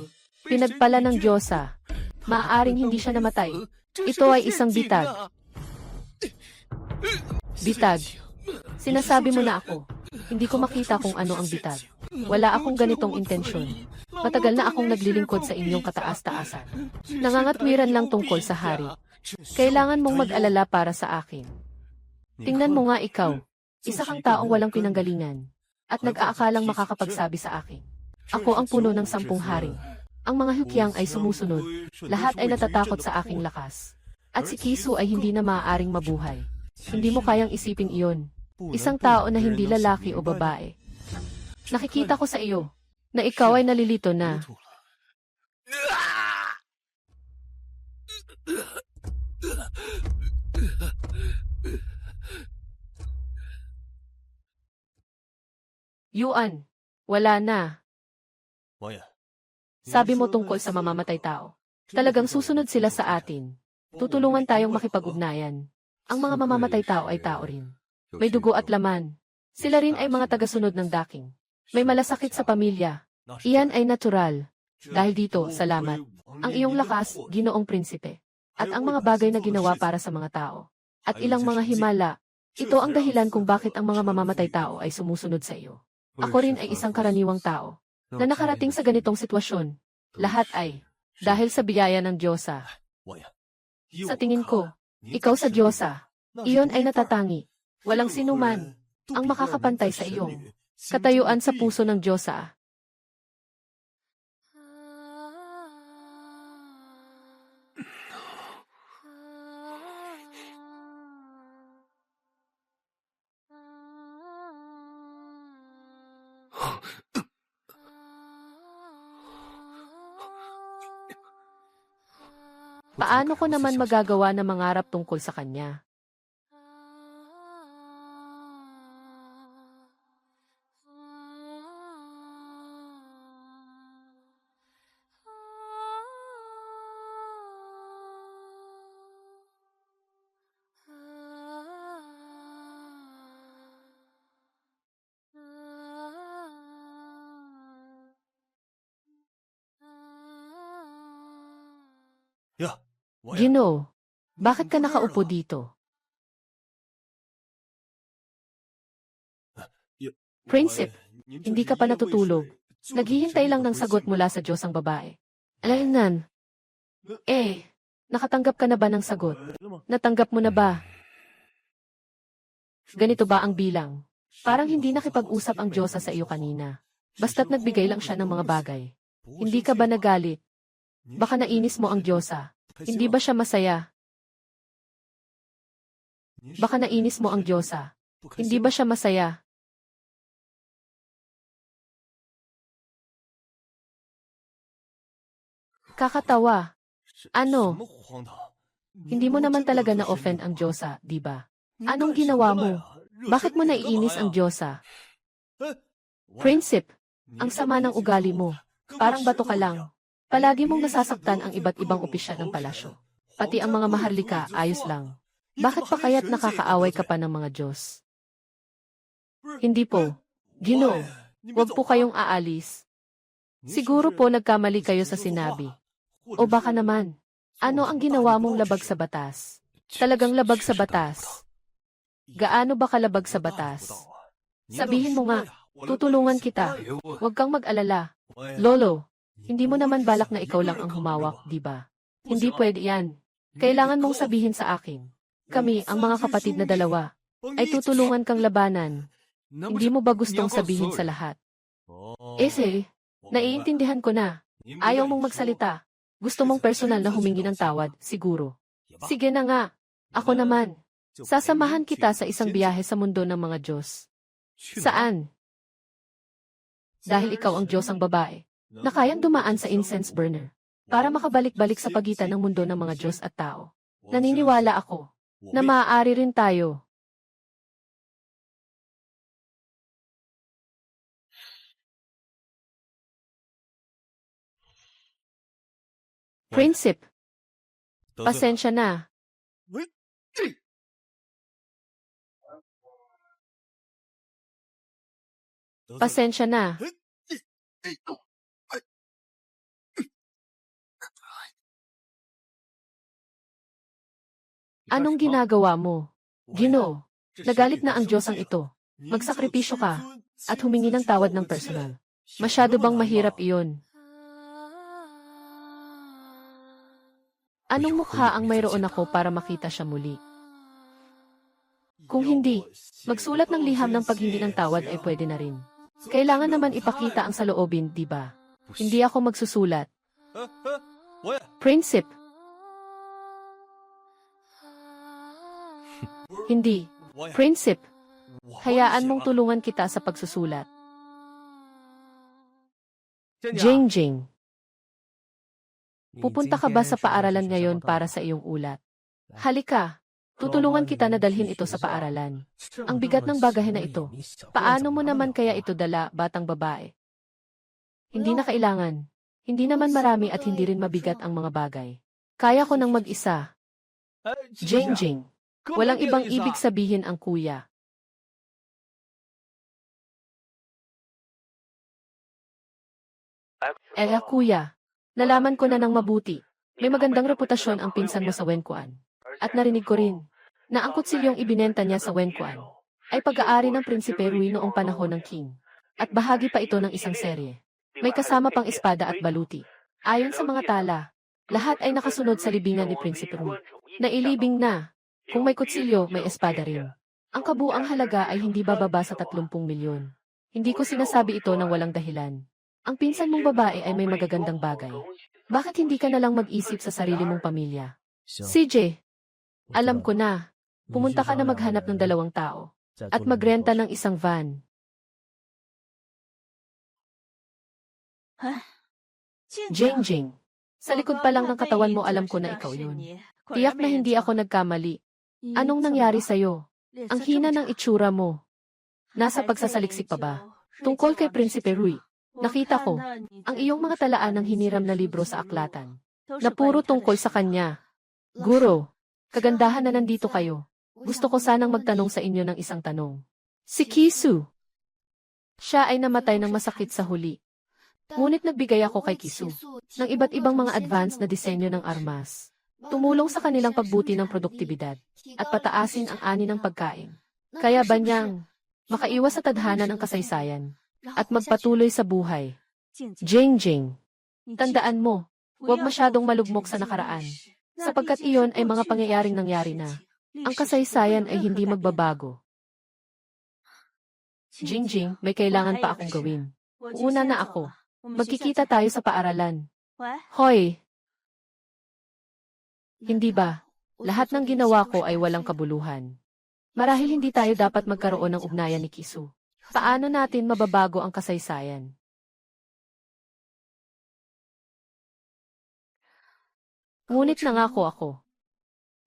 Pinagpala ng Diyosa. Maaaring hindi siya namatay. Ito ay isang bitag. Bitag. Sinasabi mo na ako. Hindi ko makita kung ano ang bitag. Wala akong ganitong intensyon. Matagal na akong naglilingkod sa inyong kataas-taasan. Nangangatwiran lang tungkol sa hari. Kailangan mong mag-alala para sa akin. Tingnan mo nga ikaw. Isa kang taong walang pinanggalingan. At nag-aakalang makakapagsabi sa akin. Ako ang puno ng 10 hari. Ang mga hukiang ay sumusunod. Lahat ay natatakot sa aking lakas. At si Kisu ay hindi na maaaring mabuhay. Hindi mo kayang isipin iyon. Isang tao na hindi lalaki o babae. Nakikita ko sa iyo na ikaw ay nalilito na. Yuan, wala na. 王爷， Sabi mo tungkol sa mamamatay tao. Talagang susunod sila sa atin. Tutulungan tayong makipag-ugnayan. Ang mga mamamatay tao ay tao rin. May dugo at laman. Sila rin ay mga tagasunod ng daking. May malasakit sa pamilya. Iyan ay natural. Dahil dito, salamat. Ang iyong lakas, Ginoong Prinsipe. At ang mga bagay na ginawa para sa mga tao. At ilang mga himala. Ito ang dahilan kung bakit ang mga mamamatay tao ay sumusunod sa iyo. Ako rin ay isang karaniwang tao na nakarating sa ganitong sitwasyon. Lahat ay dahil sa biyaya ng Diyosa. 王爷， Sa tingin ko, ikaw sa Diyosa, iyon ay natatangi. Walang sinuman ang makakapantay sa iyong katayuan sa puso ng Diyosa. Paano ko naman magagawa na mangarap tungkol sa kanya?呀，王爷， Ginoo, bakit ka nakaupo dito? Prinsip, hindi ka pa natutulog. Naghihintay lang ng sagot mula sa Diyos ang babae. Alaynan. Nakatanggap ka na ba ng sagot? Natanggap mo na ba? Ganito ba ang bilang? Parang hindi nakipag-usap ang Diyosa sa iyo kanina. Basta't nagbigay lang siya ng mga bagay. Hindi ka ba nagalit? Baka nainis mo ang Diyosa. Hindi ba siya masaya? Baka nainis mo ang Diyosa. Hindi ba siya masaya? Kakatawa. Ano? Hindi mo naman talaga na-offend ang Diyosa, di ba? Anong ginawa mo? Bakit mo naiinis ang Diyosa? Prinsip, ang sama ng ugali mo. Parang bato ka lang. Palagi mong nasasaktan ang iba't ibang opisyal ng palasyo. Pati ang mga maharlika, ayos lang. Bakit pa kaya't nakakaaway ka pa ng mga Diyos? Hindi po. Ginoo, huwag po kayong aalis. Siguro po nagkamali kayo sa sinabi. O baka naman, ano ang ginawa mong labag sa batas? Talagang labag sa batas. Gaano ba kalabag sa batas? Sabihin mo nga, tutulungan kita. Huwag kang mag-alala. Lolo, hindi mo naman balak na ikaw lang ang humawak, di ba? Hindi pwede yan. Kailangan mong sabihin sa akin. Kami, ang mga kapatid na dalawa, ay tutulungan kang labanan. Hindi mo ba gustong sabihin sa lahat? Naiintindihan ko na. Ayaw mong magsalita. Gusto mong personal na humingi ng tawad, siguro. Sige na nga. Ako naman. Sasamahan kita sa isang biyahe sa mundo ng mga Diyos. Saan? Dahil ikaw ang Diyos ang babae, na kayang dumaan sa incense burner para makabalik-balik sa pagitan ng mundo ng mga Diyos at tao. Naniniwala ako na maaari rin tayo. Prinsip, pasensya na. Pasensya na. Anong ginagawa mo? Ginoo, nagalit na ang Diyos ang ito. Magsakripisyo ka at humingi ng tawad ng personal. Masyado bang mahirap iyon? Anong mukha ang mayroon ako para makita siya muli? Kung hindi, magsulat ng liham ng paghingi ng tawad ay pwede na rin. Kailangan naman ipakita ang saloobin, di ba? Hindi ako magsusulat. Prinsip. Hindi. Prinsip. Hayaan mong tulungan kita sa pagsusulat. Jingjing. Pupunta ka ba sa paaralan ngayon para sa iyong ulat? Halika. Tutulungan kita na dalhin ito sa paaralan. Ang bigat ng bagahe na ito. Paano mo naman kaya ito dala, batang babae? Hindi na kailangan. Hindi naman marami at hindi rin mabigat ang mga bagay. Kaya ko nang mag-isa. Jing-jing. Walang ibang ibig sabihin ang kuya. Kuya. Nalaman ko na ng mabuti. May magandang reputasyon ang pinsan mo sa Wenkuan. At narinig ko rin na ang kutsilyong ibinenta niya sa Wenkuan ay pag-aari ng Prinsipe Rui noong panahon ng King. At bahagi pa ito ng isang serye. May kasama pang espada at baluti. Ayon sa mga tala, lahat ay nakasunod sa libingan ni Prinsipe Rui. Nailibing na. Kung may kutsilyo, may espada rin. Ang kabuang halaga ay hindi bababa sa 30 milyon. Hindi ko sinasabi ito ng walang dahilan. Ang pinsan mong babae ay may magagandang bagay. Bakit hindi ka na lang mag-isip sa sarili mong pamilya? CJ, alam ko na. Pumunta ka na maghanap ng 2 tao. At magrenta ng isang van. Jing-jing. Sa likod pa lang ng katawan mo alam ko na ikaw yun. Tiyak na hindi ako nagkamali. Anong nangyari sa'yo? Ang hina ng itsura mo. Nasa pagsasaliksik pa ba? Tungkol kay Prinsipe Rui. Nakita ko, ang iyong mga talaan ng hiniram na libro sa aklatan. Na puro tungkol sa kanya. Guro, kagandahan na nandito kayo. Gusto ko sanang magtanong sa inyo ng isang tanong. Si Kisu. Siya ay namatay ng masakit sa huli. Ngunit nagbigay ako kay Kisu ng iba't ibang mga advanced na disenyo ng armas. Tumulong sa kanilang pagbuti ng produktibidad at pataasin ang ani ng pagkain. Kaya ba niyang makaiwas sa tadhana ng kasaysayan at magpatuloy sa buhay? Jing-jing. Tandaan mo, huwag masyadong malugmok sa nakaraan. Sapagkat iyon ay mga pangyayaring nangyari na. Ang kasaysayan ay hindi magbabago. Jing-jing, may kailangan pa akong gawin. Una na ako. Magkikita tayo sa paaralan. Hoy! Hindi ba? Lahat ng ginawa ko ay walang kabuluhan. Marahil hindi tayo dapat magkaroon ng ugnayan ni Kisu. Paano natin mababago ang kasaysayan? Ngunit nangako ako.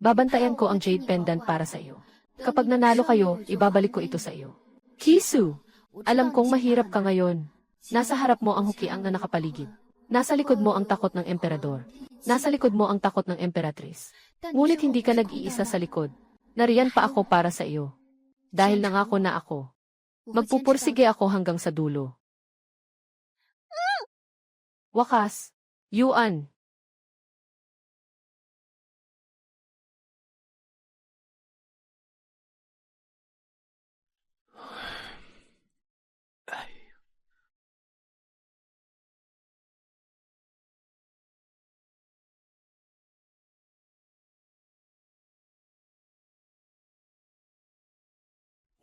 Babantayan ko ang jade pendant para sa iyo. Kapag nanalo kayo, ibabalik ko ito sa iyo. Kisu! Alam kong mahirap ka ngayon. Nasa harap mo ang hukiang na nakapaligid. Nasa likod mo ang takot ng emperador. Nasa likod mo ang takot ng emperatris. Ngunit hindi ka nag-iisa sa likod. Nariyan pa ako para sa iyo. Dahil nangako na ako. Magpupursige ako hanggang sa dulo. Wakas, Yuan.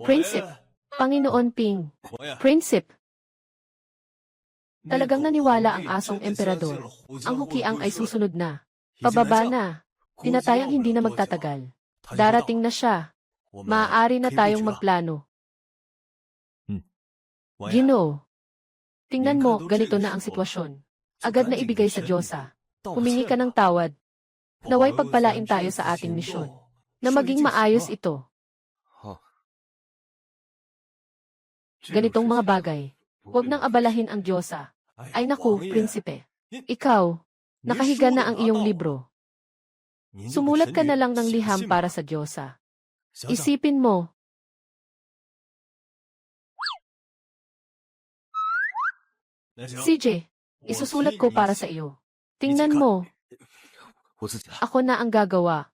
Prinsip. Panginoon Ping. Prinsip. Talagang naniwala ang asong emperador. Ang hukiang ay susunod na. Pababa na. Tinatayang hindi na magtatagal. Darating na siya. Maaari na tayong magplano. Ginoo. Tingnan mo, ganito na ang sitwasyon. Agad na ibigay sa Diyosa. Humingi ka ng tawad. Naway pagpalain tayo sa ating misyon. Na maging maayos ito. Ganitong mga bagay. Huwag nang abalahin ang Diyosa. Ay naku, prinsipe. Ikaw, nakahiga na ang iyong libro. Sumulat ka na lang ng liham para sa Diyosa. Isipin mo. CJ, isusulat ko para sa iyo. Tingnan mo. Ako na ang gagawa.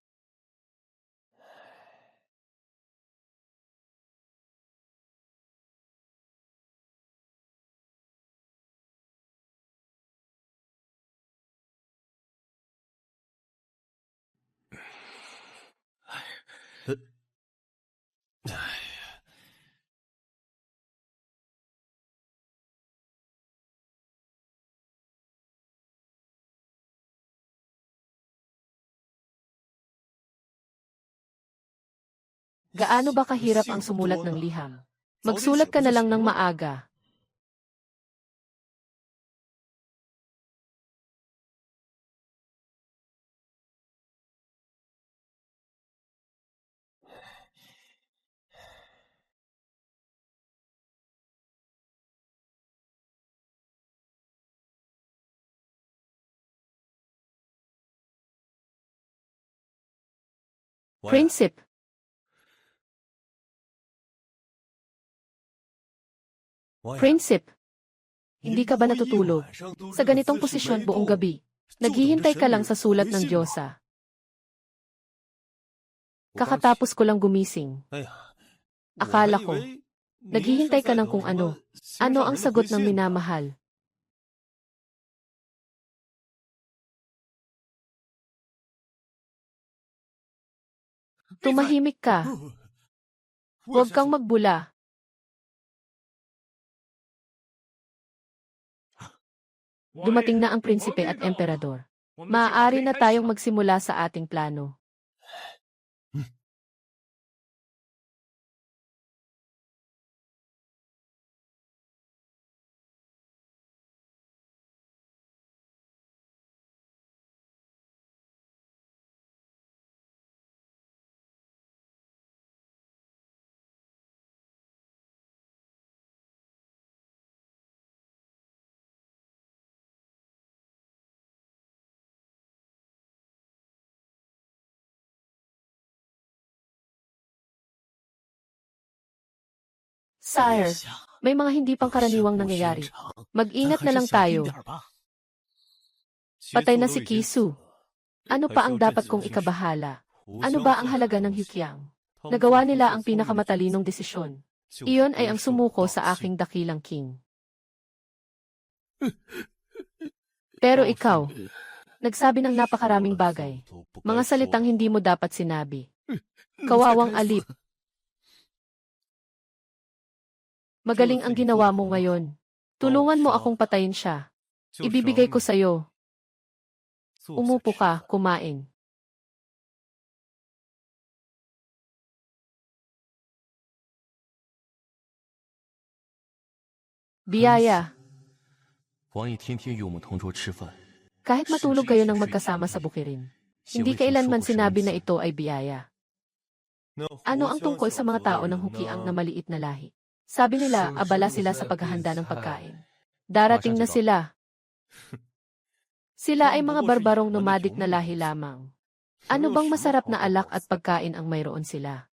Gaano ba kahirap ang sumulat ng liham? Magsulat ka na lang ng maaga. Prinsip, Prinsip, hindi ka ba natutulog? Sa ganitong posisyon buong gabi, naghihintay ka lang sa sulat ng Diyosa. Kakatapos ko lang gumising. Akala ko, naghihintay ka ng kung ano. Ano ang sagot ng minamahal? Tumahimik ka. Huwag kang magbula. Dumating na ang prinsipe at emperador. Maaari na tayong magsimula sa ating plano. Sire, may mga hindi pangkaraniwang nangyayari. Mag-ingat na lang tayo. Patay na si Kisu. Ano pa ang dapat kong ikabahala? Ano ba ang halaga ng Hyukyang? Nagawa nila ang pinakamatalinong desisyon. Iyon ay ang sumuko sa aking dakilang king. Pero ikaw, nagsabi ng napakaraming bagay. Mga salitang hindi mo dapat sinabi. Kawawang alip. Magaling ang ginawa mo ngayon. Tulungan mo akong patayin siya. Ibibigay ko sa'yo. Umupo ka, kumain. Biyaya. Kahit matulog kayo ng magkasama sa bukirin, hindi kailanman sinabi na ito ay biyaya. Ano ang tungkol sa mga tao ng Hukiang na maliit na lahi? Sabi nila, abala sila sa paghahanda ng pagkain. Darating na sila. Sila ay mga barbarong nomadic na lahi lamang. Ano bang masarap na alak at pagkain ang mayroon sila?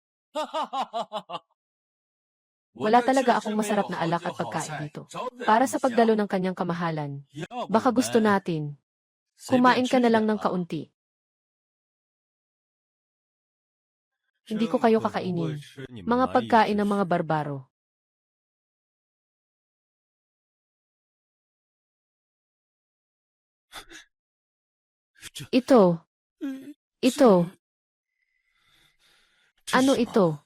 Wala talaga akong masarap na alak at pagkain dito. Para sa pagdalo ng kanyang kamahalan, baka gusto natin. Kumain ka na lang ng kaunti. Hindi ko kayo kakainin. Mga pagkain ng mga barbaro. Ito. Ano ito?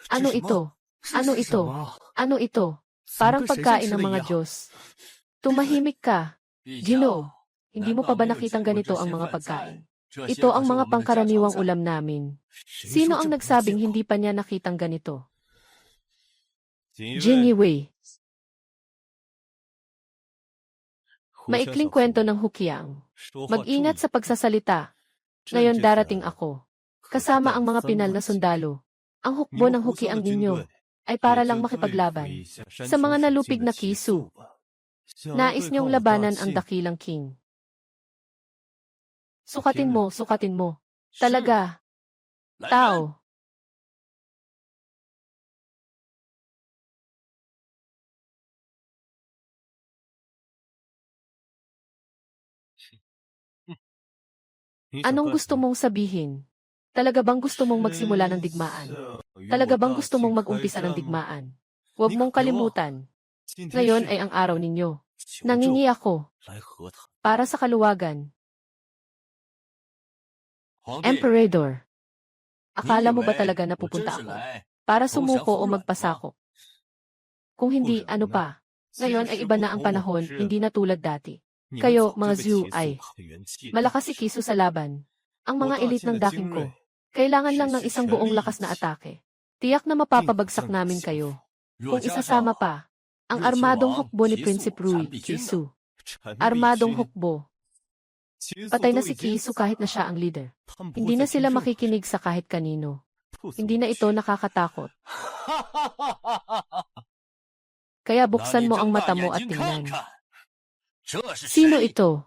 Ano ito? Ano ito? Ano ito? Parang pagkain ng mga Diyos. Tumahimik ka. Ginoo, hindi mo pa ba nakitang ganito ang mga pagkain? Ito ang mga pangkaraniwang ulam namin. Sino ang nagsabing hindi pa niya nakitang ganito? Jing Yiwei. Maikling kwento ng Hukiang. Mag-ingat sa pagsasalita. Ngayon darating ako. Kasama ang mga pinal na sundalo. Ang hukbo ng Hukiang ninyo ay para lang makipaglaban sa mga nalupig na Kisu. Nais niyong labanan ang dakilang king. Sukatin mo, sukatin mo. Talaga. Tao. Anong gusto mong sabihin? Talaga bang gusto mong magsimula ng digmaan? Talaga bang gusto mong mag-umpisa ng digmaan? Huwag mong kalimutan. Ngayon ay ang araw ninyo. Nangingi ako. Para sa kaluwagan. Emperador. Akala mo ba talaga na pupunta ako? Para sumuko o magpasako? Kung hindi, ano pa? Ngayon ay iba na ang panahon, hindi na tulad dati. Kayo, mga Zhu, ay malakas si Kisu sa laban. Ang mga elite ng daking ko. Kailangan lang ng isang buong lakas na atake. Tiyak na mapapabagsak namin kayo. Kung isasama pa, ang armadong hukbo ni Prinsip Rui, Kisu. Armadong hukbo. Patay na si Kisu kahit na siya ang leader. Hindi na sila makikinig sa kahit kanino. Hindi na ito nakakatakot. Kaya buksan mo ang mata mo at tingnan. Sino ito?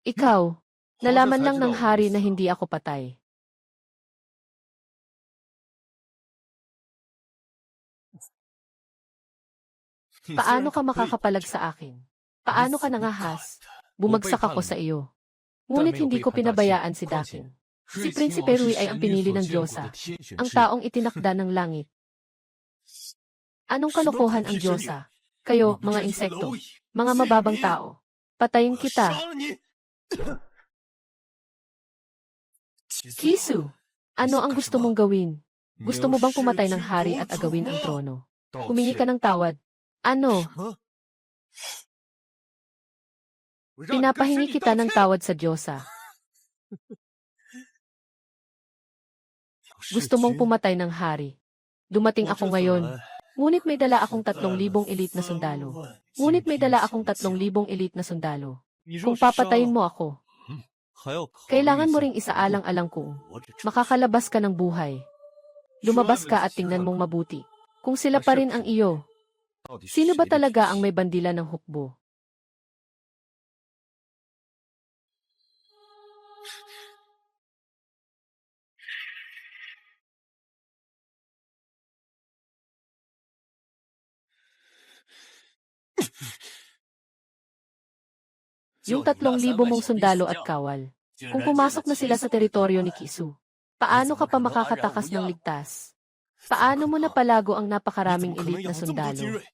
Ikaw, nalaman lang ng hari na hindi ako patay. Paano ka makakapalag sa akin? Paano ka nangahas? Bumagsak ako sa iyo. Ngunit hindi ko pinabayaan si Dakin. Si Prinsipe Rui ay ang pinili ng Diyosa, ang taong itinakda ng langit. Anong kalokohan ang Diyosa? Kayo, mga insekto, mga mababang tao. Patayin kita. Kisu, ano ang gusto mong gawin? Gusto mo bang pumatay ng hari at agawin ang trono? Humingi ka ng tawad. Ano? Pinapahingi kita ng tawad sa Diyosa. Gusto mong pumatay ng hari. Dumating ako ngayon. Ngunit may dala akong 3,000 elite na sundalo. Kung papatayin mo ako, kailangan mo ring isaalang-alang kung makakalabas ka ng buhay. Lumabas ka at tingnan mong mabuti. Kung sila pa rin ang iyo, sino ba talaga ang may bandila ng hukbo? Yung 3,000 mong sundalo at kawal. Kung pumasok na sila sa teritoryo ni Kisu, paano ka pa makakatakas ng ligtas? Paano mo napalago ang napakaraming elite na sundalo?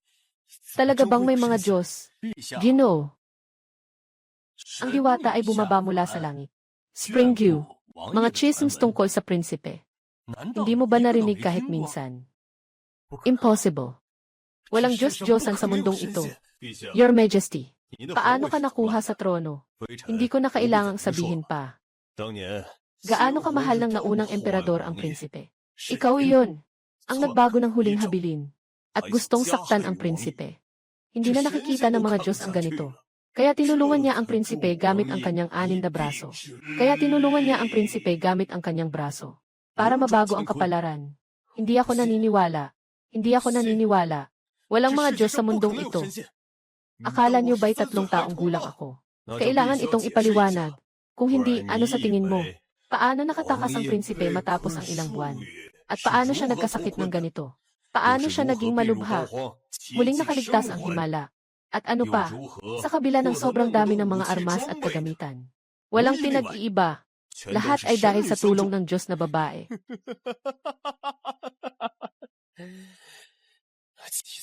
Talaga bang may mga Diyos? Ginoo. Ang diwata ay bumaba mula sa langit. Spring Dew, mga chisms tungkol sa prinsipe. Hindi mo ba narinig kahit minsan? Impossible. Walang Diyos-Diyosan sa mundong ito. Your Majesty, paano ka nakuha sa trono? Hindi ko na kailangang sabihin pa. Gaano kamahal ng naunang emperador ang prinsipe? Ikaw iyon, ang nagbago ng huling habilin, at gustong saktan ang prinsipe. Hindi na nakikita ng mga Diyos ang ganito. Kaya tinulungan niya ang prinsipe gamit ang kanyang 6 na braso. Para mabago ang kapalaran. Hindi ako naniniwala. Walang mga Diyos sa mundong ito. Akala niyo ba'y 3 taong gulang ako? Kailangan itong ipaliwanag. Kung hindi, ano sa tingin mo? Paano nakatakas ang prinsipe matapos ang ilang buwan? At paano siya nagkasakit ng ganito? Paano siya naging malubha? Muling nakaligtas ang himala. At ano pa? Sa kabila ng sobrang dami ng mga armas at kagamitan. Walang pinag-iiba. Lahat ay dahil sa tulong ng Diyos na babae.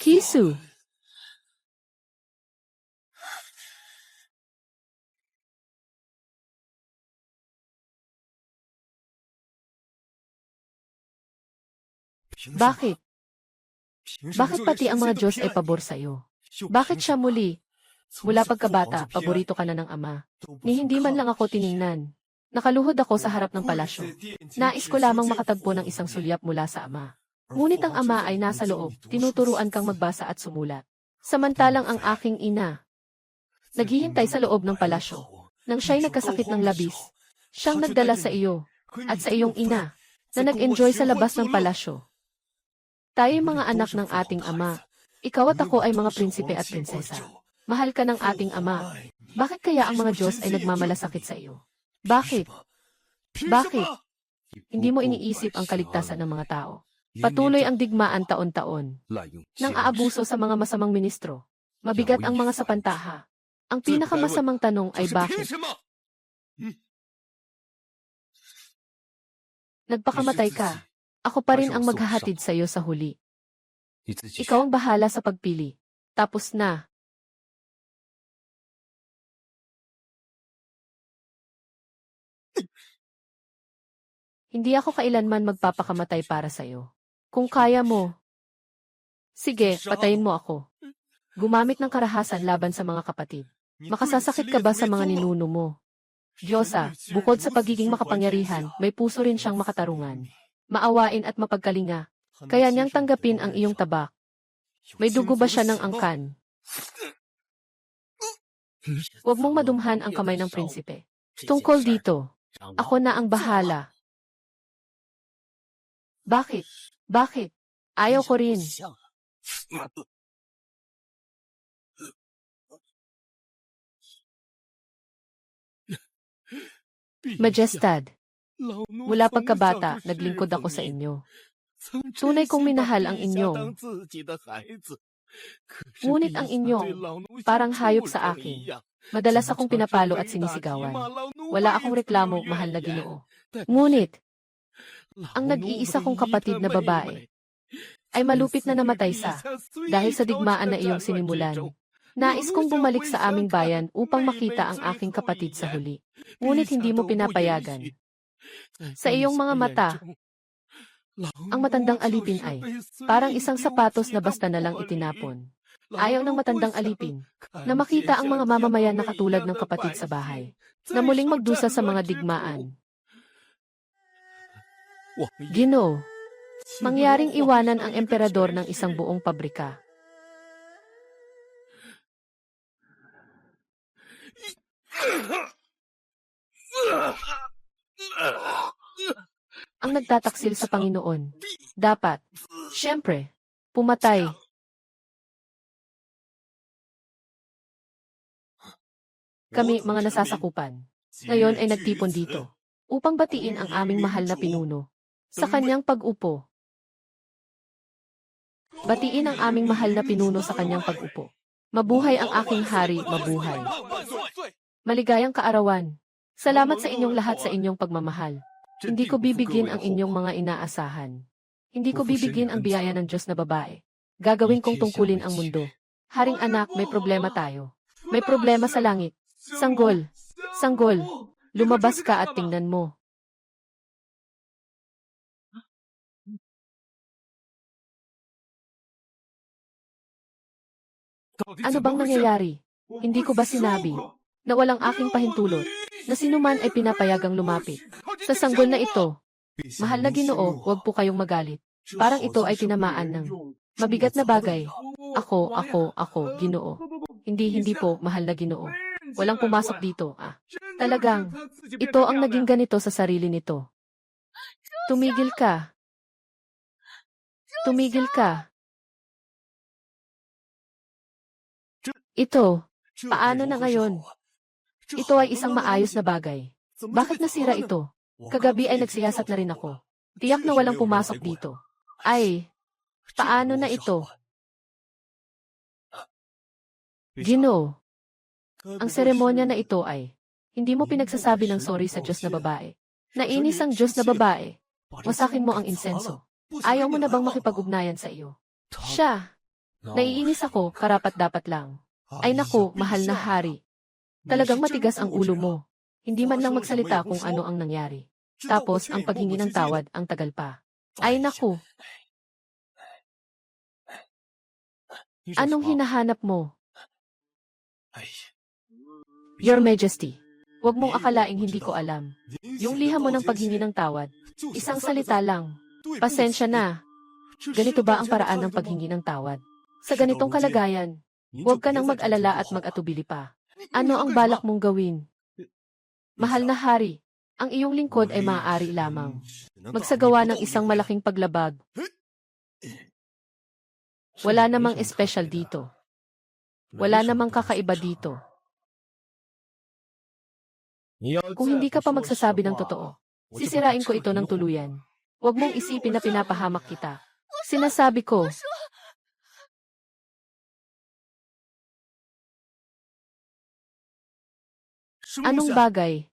Kisu. Bakit? Bakit pati ang mga Diyos ay pabor sa iyo? Bakit siya muli? Mula pagkabata, paborito ka na ng ama. Ni hindi man lang ako tiningnan. Nakaluhod ako sa harap ng palasyo. Nais ko lamang makatagpo ng isang sulyap mula sa ama. Ngunit ang ama ay nasa loob, tinuturuan kang magbasa at sumulat. Samantalang ang aking ina, naghihintay sa loob ng palasyo. Nang siya'y nagkasakit ng labis, siyang nagdala sa iyo, at sa iyong ina, na nag-enjoy sa labas ng palasyo. Tayo'y mga anak ng ating ama. Ikaw at ako ay mga prinsipe at prinsesa. Mahal ka ng ating ama. Bakit kaya ang mga Diyos ay nagmamalasakit sa iyo? Bakit? Bakit? Hindi mo iniisip ang kaligtasan ng mga tao. Patuloy ang digmaan taon-taon. Nang aabuso sa mga masamang ministro. Mabigat ang mga sapantaha. Ang pinakamasamang tanong ay bakit? Nagpakamatay ka. Ako pa rin ang maghahatid sa iyo sa huli. Ikaw ang bahala sa pagpili. Tapos na. Hindi ako kailanman magpapakamatay para sa iyo. Kung kaya mo, sige, patayin mo ako. Gumamit ng karahasan laban sa mga kapatid. Makasasakit ka ba sa mga ninuno mo? Diyosa, bukod sa pagiging makapangyarihan, may puso rin siyang makatarungan. Maawain at mapagkalinga. Kaya niyang tanggapin ang iyong tabak. May dugo ba siya ng angkan? Huwag mong madumhan ang kamay ng prinsipe. Tungkol dito, ako na ang bahala. Bakit? Bakit? Ayaw ko rin. Majestad, mula pagkabata, naglingkod ako sa inyo. Tunay kong minahal ang inyong. Ngunit ang inyong, parang hayop sa akin. Madalas akong pinapalo at sinisigawan. Wala akong reklamo, mahal na Ginoo. Ngunit, ang nag-iisa kong kapatid na babae ay malupit na namatay dahil sa digmaan na iyong sinimulan. Nais kong bumalik sa aming bayan upang makita ang aking kapatid sa huli. Ngunit hindi mo pinapayagan. Sa iyong mga mata, ang matandang alipin ay parang isang sapatos na basta na lang itinapon. Ayaw ng matandang alipin na makita ang mga mamamayan na katulad ng kapatid sa bahay, na muling magdusa sa mga digmaan. Ginoo, mangyaring iwanan ang emperador ng isang buong pabrika. Ang nagtataksil sa Panginoon, dapat, siyempre, pumatay. Kami, mga nasasakupan, ngayon ay nagtipon dito upang batiin ang aming mahal na pinuno sa kanyang pag-upo. Batiin ang aming mahal na pinuno sa kanyang pag-upo. Mabuhay ang aking hari, mabuhay. Maligayang kaarawan. Salamat sa inyong lahat sa inyong pagmamahal. Hindi ko bibigyan ang inyong mga inaasahan. Hindi ko bibigyan ang biyaya ng Diyos na babae. Gagawin kong tungkulin ang mundo. Haring anak, may problema tayo. May problema sa langit. Sanggol, sanggol, lumabas ka at tingnan mo. Ano bang nangyayari? Hindi ko ba sinabi na walang aking pahintulot, na sinuman ay pinapayagang lumapit sa sanggol na ito? Mahal na Ginoo, huwag po kayong magalit. Parang ito ay tinamaan ng mabigat na bagay. Ako, Ginoo. Hindi po, mahal na Ginoo. Walang pumasok dito, Talagang, ito ang naging ganito sa sarili nito. Tumigil ka. Tumigil ka. Ito, paano na ngayon? Ito ay isang maayos na bagay. Bakit nasira ito? Kagabi ay nagsiyasat na rin ako. Tiyak na walang pumasok dito. Ay, paano na ito? Ginoo, ang seremonya na ito ay, hindi mo pinagsasabi ng sorry sa Diyos na babae. Nainis ang Diyos na babae. Wasakin mo ang insenso. Ayaw mo na bang makipag-ugnayan sa iyo? Siya. Naiinis ako, karapat-dapat lang. Ay naku, mahal na hari. Talagang matigas ang ulo mo. Hindi man lang magsalita kung ano ang nangyari. Tapos, ang paghingi ng tawad, ang tagal pa. Ay naku. Anong hinahanap mo? Your Majesty, huwag mong akalaing hindi ko alam. Yung liha mo ng paghingi ng tawad, isang salita lang. Pasensya na. Ganito ba ang paraan ng paghingi ng tawad? Sa ganitong kalagayan, huwag ka nang mag-alala at mag-atubili pa. Ano ang balak mong gawin? Mahal na hari, ang iyong lingkod ay maaari lamang magsagawa ng isang malaking paglabag. Wala namang espesyal dito. Wala namang kakaiba dito. Kung hindi ka pa magsasabi ng totoo, sisirain ko ito ng tuluyan. Huwag mong isipin na pinapahamak kita. Sinasabi ko, anong bagay?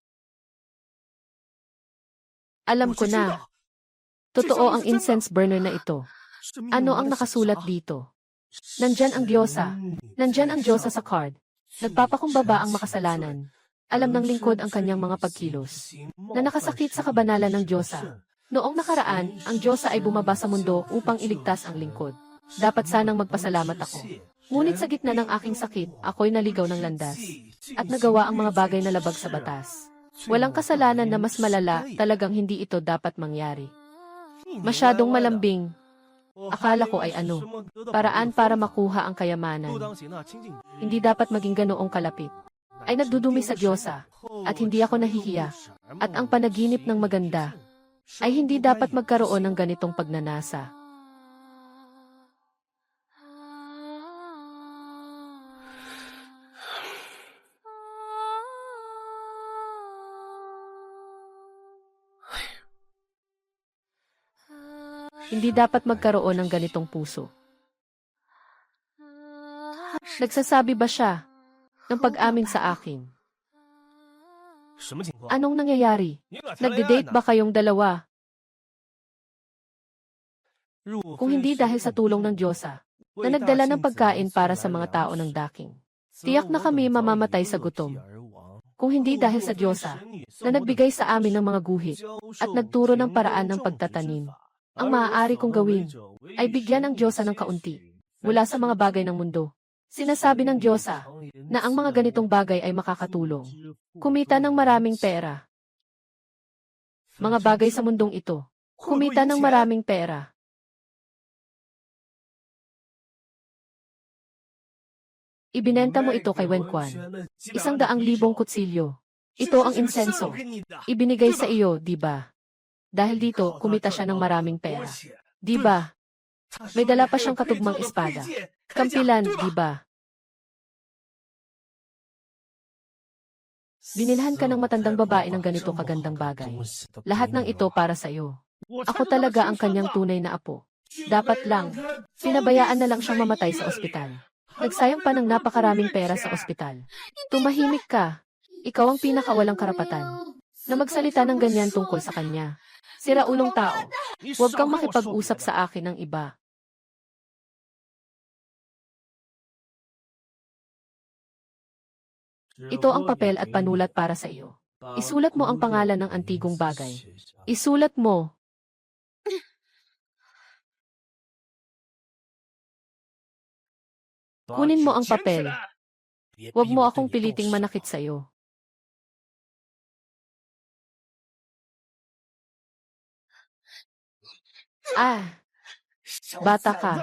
Alam ko na. Totoo ang incense burner na ito. Ano ang nakasulat dito? Nandyan ang Diyosa. Nandyan ang Diyosa sa card. Nagpapakumbaba ang makasalanan. Alam ng lingkod ang kanyang mga pagkilos, na nakasakit sa kabanalan ng Diyosa. Noong nakaraan, ang Diyosa ay bumaba sa mundo upang iligtas ang lingkod. Dapat sanang magpasalamat ako. Ngunit sa gitna ng aking sakit, ako'y naligaw ng landas, at nagawa ang mga bagay na labag sa batas. Walang kasalanan na mas malala, talagang hindi ito dapat mangyari. Masyadong malambing. Akala ko ay paraan para makuha ang kayamanan. Hindi dapat maging ganoong kalapit. Ay nagdudumi sa Diyosa, at hindi ako nahihiya, at ang panaginip ng maganda, ay hindi dapat magkaroon ng ganitong pagnanasa. Hindi dapat magkaroon ng ganitong puso. Nagsasabi ba siya ng pag-amin sa akin? 什么情况？ Anong nangyayari? 你俩谈恋爱 Nagde-date 呢 ba kayong dalawa? 若 Kung hindi dahil sa tulong ng Diyosa, na nagdala ng pagkain para sa mga tao ng daking. Tiyak na kami mamamatay sa gutom. Kung hindi dahil sa Diyosa, na nagbigay sa amin ng mga guhit at nagturo ng paraan ng pagtatanim, ang maaari kong gawin ay bigyan ng Diyosa ng kaunti mula sa mga bagay ng mundo. Sinasabi ng Diyosa na ang mga ganitong bagay ay makakatulong. Kumita ng maraming pera. Mga bagay sa mundong ito. Kumita ng maraming pera. Ibinenta mo ito kay Wenquan. 100,000 kutsilyo. Ito ang insenso. Ibinigay sa iyo, di ba? Dahil dito, kumita siya ng maraming pera. Di ba? May dala pa siyang katugmang espada. Kampilan, di ba? Binilhan ka ng matandang babae ng ganito kagandang bagay. Lahat ng ito para sa iyo. Ako talaga ang kanyang tunay na apo. Dapat lang, pinabayaan na lang siyang mamatay sa ospital. Nagsayang pa ng napakaraming pera sa ospital. Tumahimik ka. Ikaw ang pinakawalang karapatan na magsalita ng ganyan tungkol sa kanya. Siraulong tao. Huwag kang makipag-usap sa akin ng iba. Ito ang papel at panulat para sa iyo. Isulat mo ang pangalan ng antigong bagay. Isulat mo. Kunin mo ang papel. Huwag mo akong piliting manakit sa iyo. Bata ka.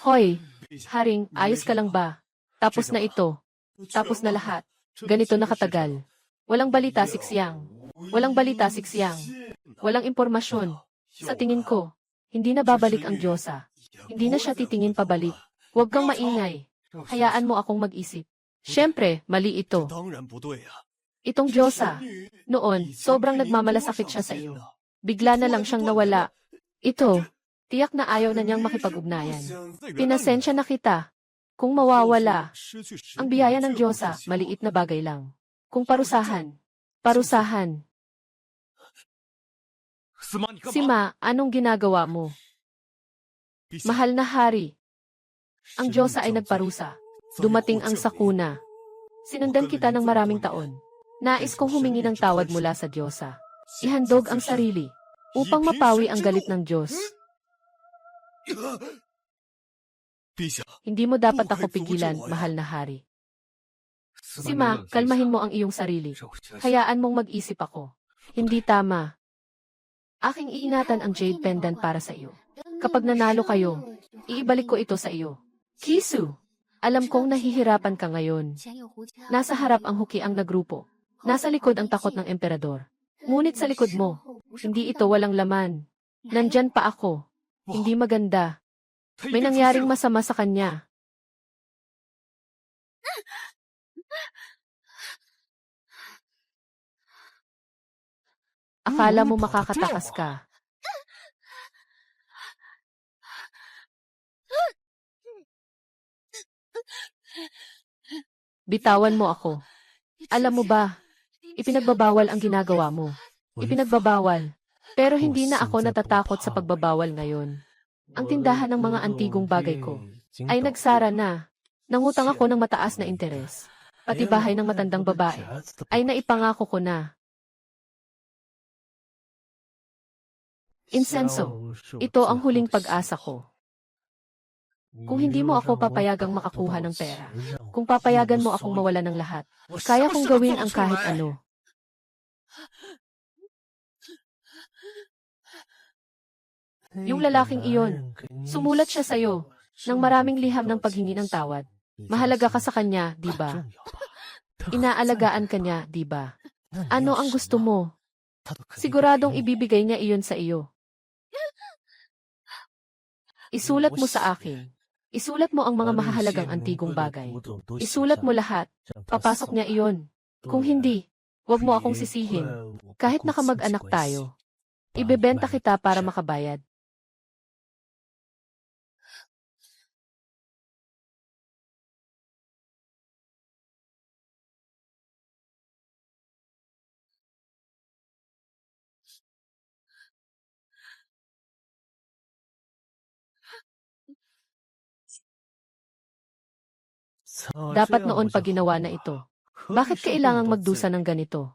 Hoy, Haring, ayos ka lang ba? Tapos na ito. Tapos na lahat. Ganito na katagal. Walang balita, Sixiang. Walang balita, Sixiang. Walang impormasyon. Sa tingin ko, hindi na babalik ang Diyosa. Hindi na siya titingin pabalik. Huwag kang maingay. Hayaan mo akong mag-isip. Siyempre, mali ito. 当然不对啊！ Itong Diyosa. Noon, sobrang nagmamalasakit siya sa iyo. Bigla na lang siyang nawala. Ito, tiyak na ayaw na niyang makipag-ugnayan. Pinasensya na kita. Kung mawawala, ang biyaya ng Diyosa, maliit na bagay lang. Kung parusahan, parusahan. 司马，你干嘛？ Sima, anong ginagawa mo? 陛下， Mahal na hari. Ang Diyosa ay nagparusa. Dumating ang sakuna. Sinundan kita ng maraming taon. Nais kong humingi ng tawad mula sa Diyosa. Ihandog ang sarili upang mapawi ang galit ng Diyos. 陛下， Hindi mo dapat ako pigilan, mahal na hari. Sima, kalmahin mo ang iyong sarili. Hayaan mong mag-isip ako. Hindi tama. Aking iingatan ang jade pendant para sa iyo. Kapag nanalo kayo, iibalik ko ito sa iyo. Kisu, alam kong nahihirapan ka ngayon. Nasa harap ang huki ang nagrupo. Nasa likod ang takot ng emperador. Ngunit sa likod mo, hindi ito walang laman. Nandyan pa ako. Hindi maganda. May nangyaring masama sa kanya. Akala mo makakatakas ka. Bitawan mo ako. Alam mo ba, ipinagbabawal ang ginagawa mo. Ipinagbabawal. Pero hindi na ako natatakot sa pagbabawal ngayon. Ang tindahan ng mga antigong bagay ko ay nagsara na. Nangutang ako ng mataas na interes. Pati bahay ng matandang babae ay naipangako ko na. Insenso, ito ang huling pag-asa ko. Kung hindi mo ako papayagang makakuha ng pera, kung papayagan mo akong mawala ng lahat, kaya kong gawin ang kahit ano. Yung lalaking iyon, sumulat siya sa'yo ng maraming liham ng paghingi ng tawad. Mahalaga ka sa kanya, di ba? Inaalagaan ka niya, di ba? Ano ang gusto mo? Siguradong ibibigay niya iyon sa iyo. Isulat mo sa akin. Isulat mo ang mga mahahalagang antigong bagay. Isulat mo lahat. Papasok niya iyon. Kung hindi, huwag mo akong sisihin. Kahit nakamag-anak tayo. Ibebenta kita para makabayad. Dapat noon pa ginawa na ito. Bakit kailangang magdusa ng ganito?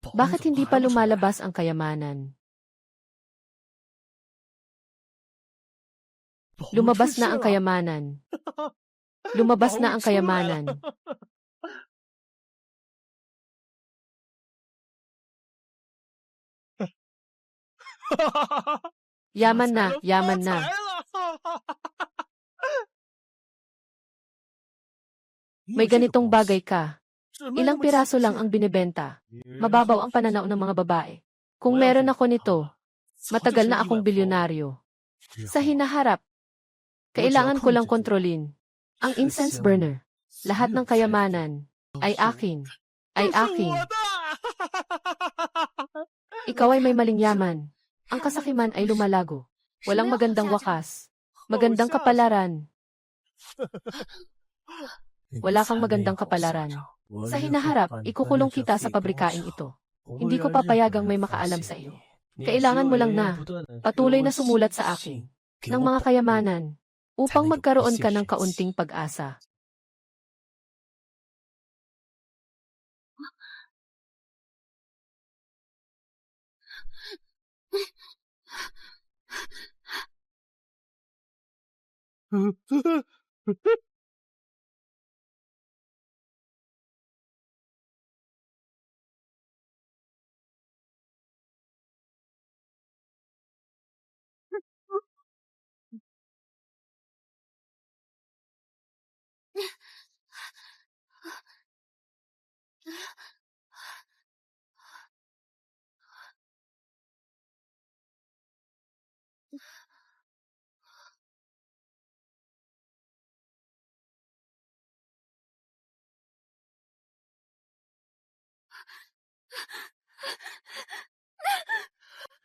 Bakit hindi pa lumalabas ang kayamanan? Lumabas na ang kayamanan. Lumabas na ang kayamanan. Yaman na, yaman na. May ganitong bagay ka. Ilang piraso lang ang binibenta. Mababaw ang pananaw ng mga babae. Kung meron ako nito, matagal na akong bilyonaryo. Sa hinaharap, kailangan ko lang kontrolin ang incense burner. Lahat ng kayamanan ay akin. Ay akin. Ikaw ay may maling yaman. Ang kasakiman ay lumalago. Walang magandang wakas. Magandang kapalaran. Wala kang magandang kapalaran. Sa hinaharap, ikukulong kita sa pabrikaing ito. Hindi ko papayagang may makaalam sa iyo. Kailangan mo lang na patuloy na sumulat sa akin ng mga kayamanan upang magkaroon ka ng kaunting pag-asa.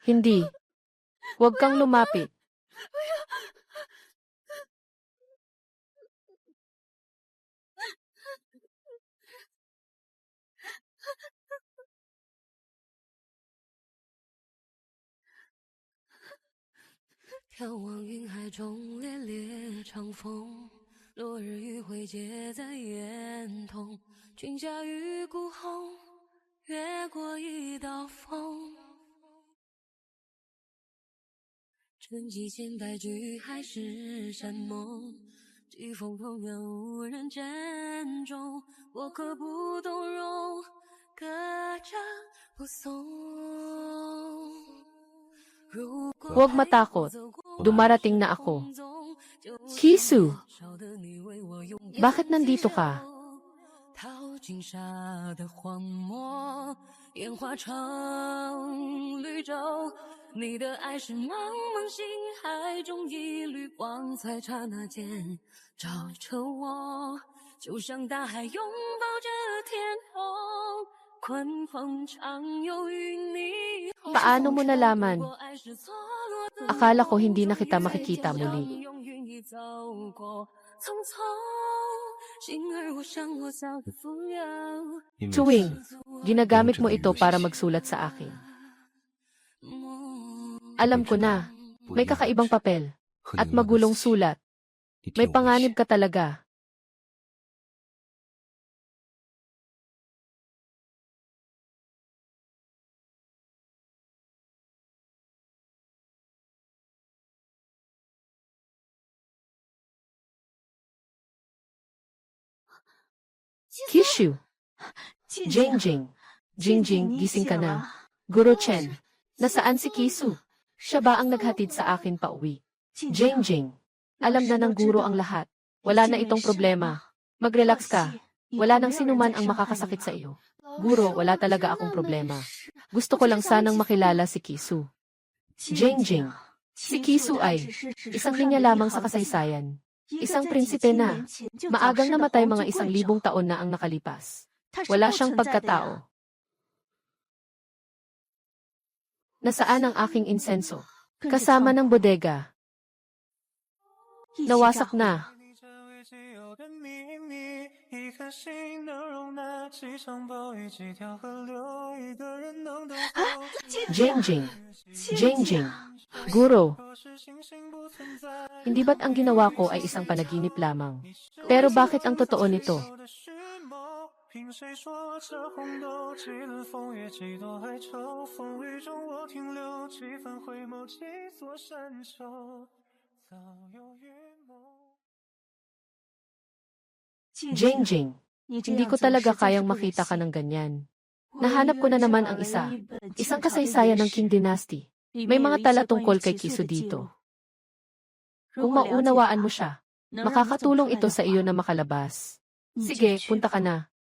Hindi. Huwag kang lumapit. Huwag matakot. Dumarating na ako. Kisu! Bakit nandito ka? Paano mo nalaman? Akala ko hindi na kita makikita muli. Tuwing, ginagamit mo ito para magsulat sa akin. Alam ko na, may kakaibang papel at magulong sulat. May panganib ka talaga. Kishu! Jingjing! Jingjing, gising ka na. Guro Chen, nasaan si Kisu? Siya ba ang naghatid sa akin pa uwi? Jingjing, alam na ng guro ang lahat. Wala na itong problema. Mag-relax ka. Wala nang sinuman ang makakasakit sa iyo. Guro, wala talaga akong problema. Gusto ko lang sanang makilala si Kisu. Jingjing. Si Kisu ay isang linya lamang sa kasaysayan. Isang prinsipe na maagang namatay mga 1,000 taon na ang nakalipas. Wala siyang pagkatao. Nasaan ang aking insenso? Kasama ng bodega. Nawasak na. 你这位既有的秘密，一颗心能容纳几场暴雨，几条河流，一个人能等候。 Jingjing. Jingjing. Guro, 可是星星不存在。 hindi ba't ang ginawa ko ay isang panaginip lamang? Pero bakit ang totoo nito? 凭谁说这红豆，几轮风月，几多哀愁，风雨中我停留，几番回眸，几座山丘，早有预谋。 Jingjing, hindi ko talaga kayang makita ka ng ganyan. Nahanap ko na naman ang isa. Isang kasaysayan ng Qing Dynasty. May mga tala tungkol kay Kisu dito. Kung maunawaan mo siya, makakatulong ito sa iyo na makalabas. Sige, punta ka na.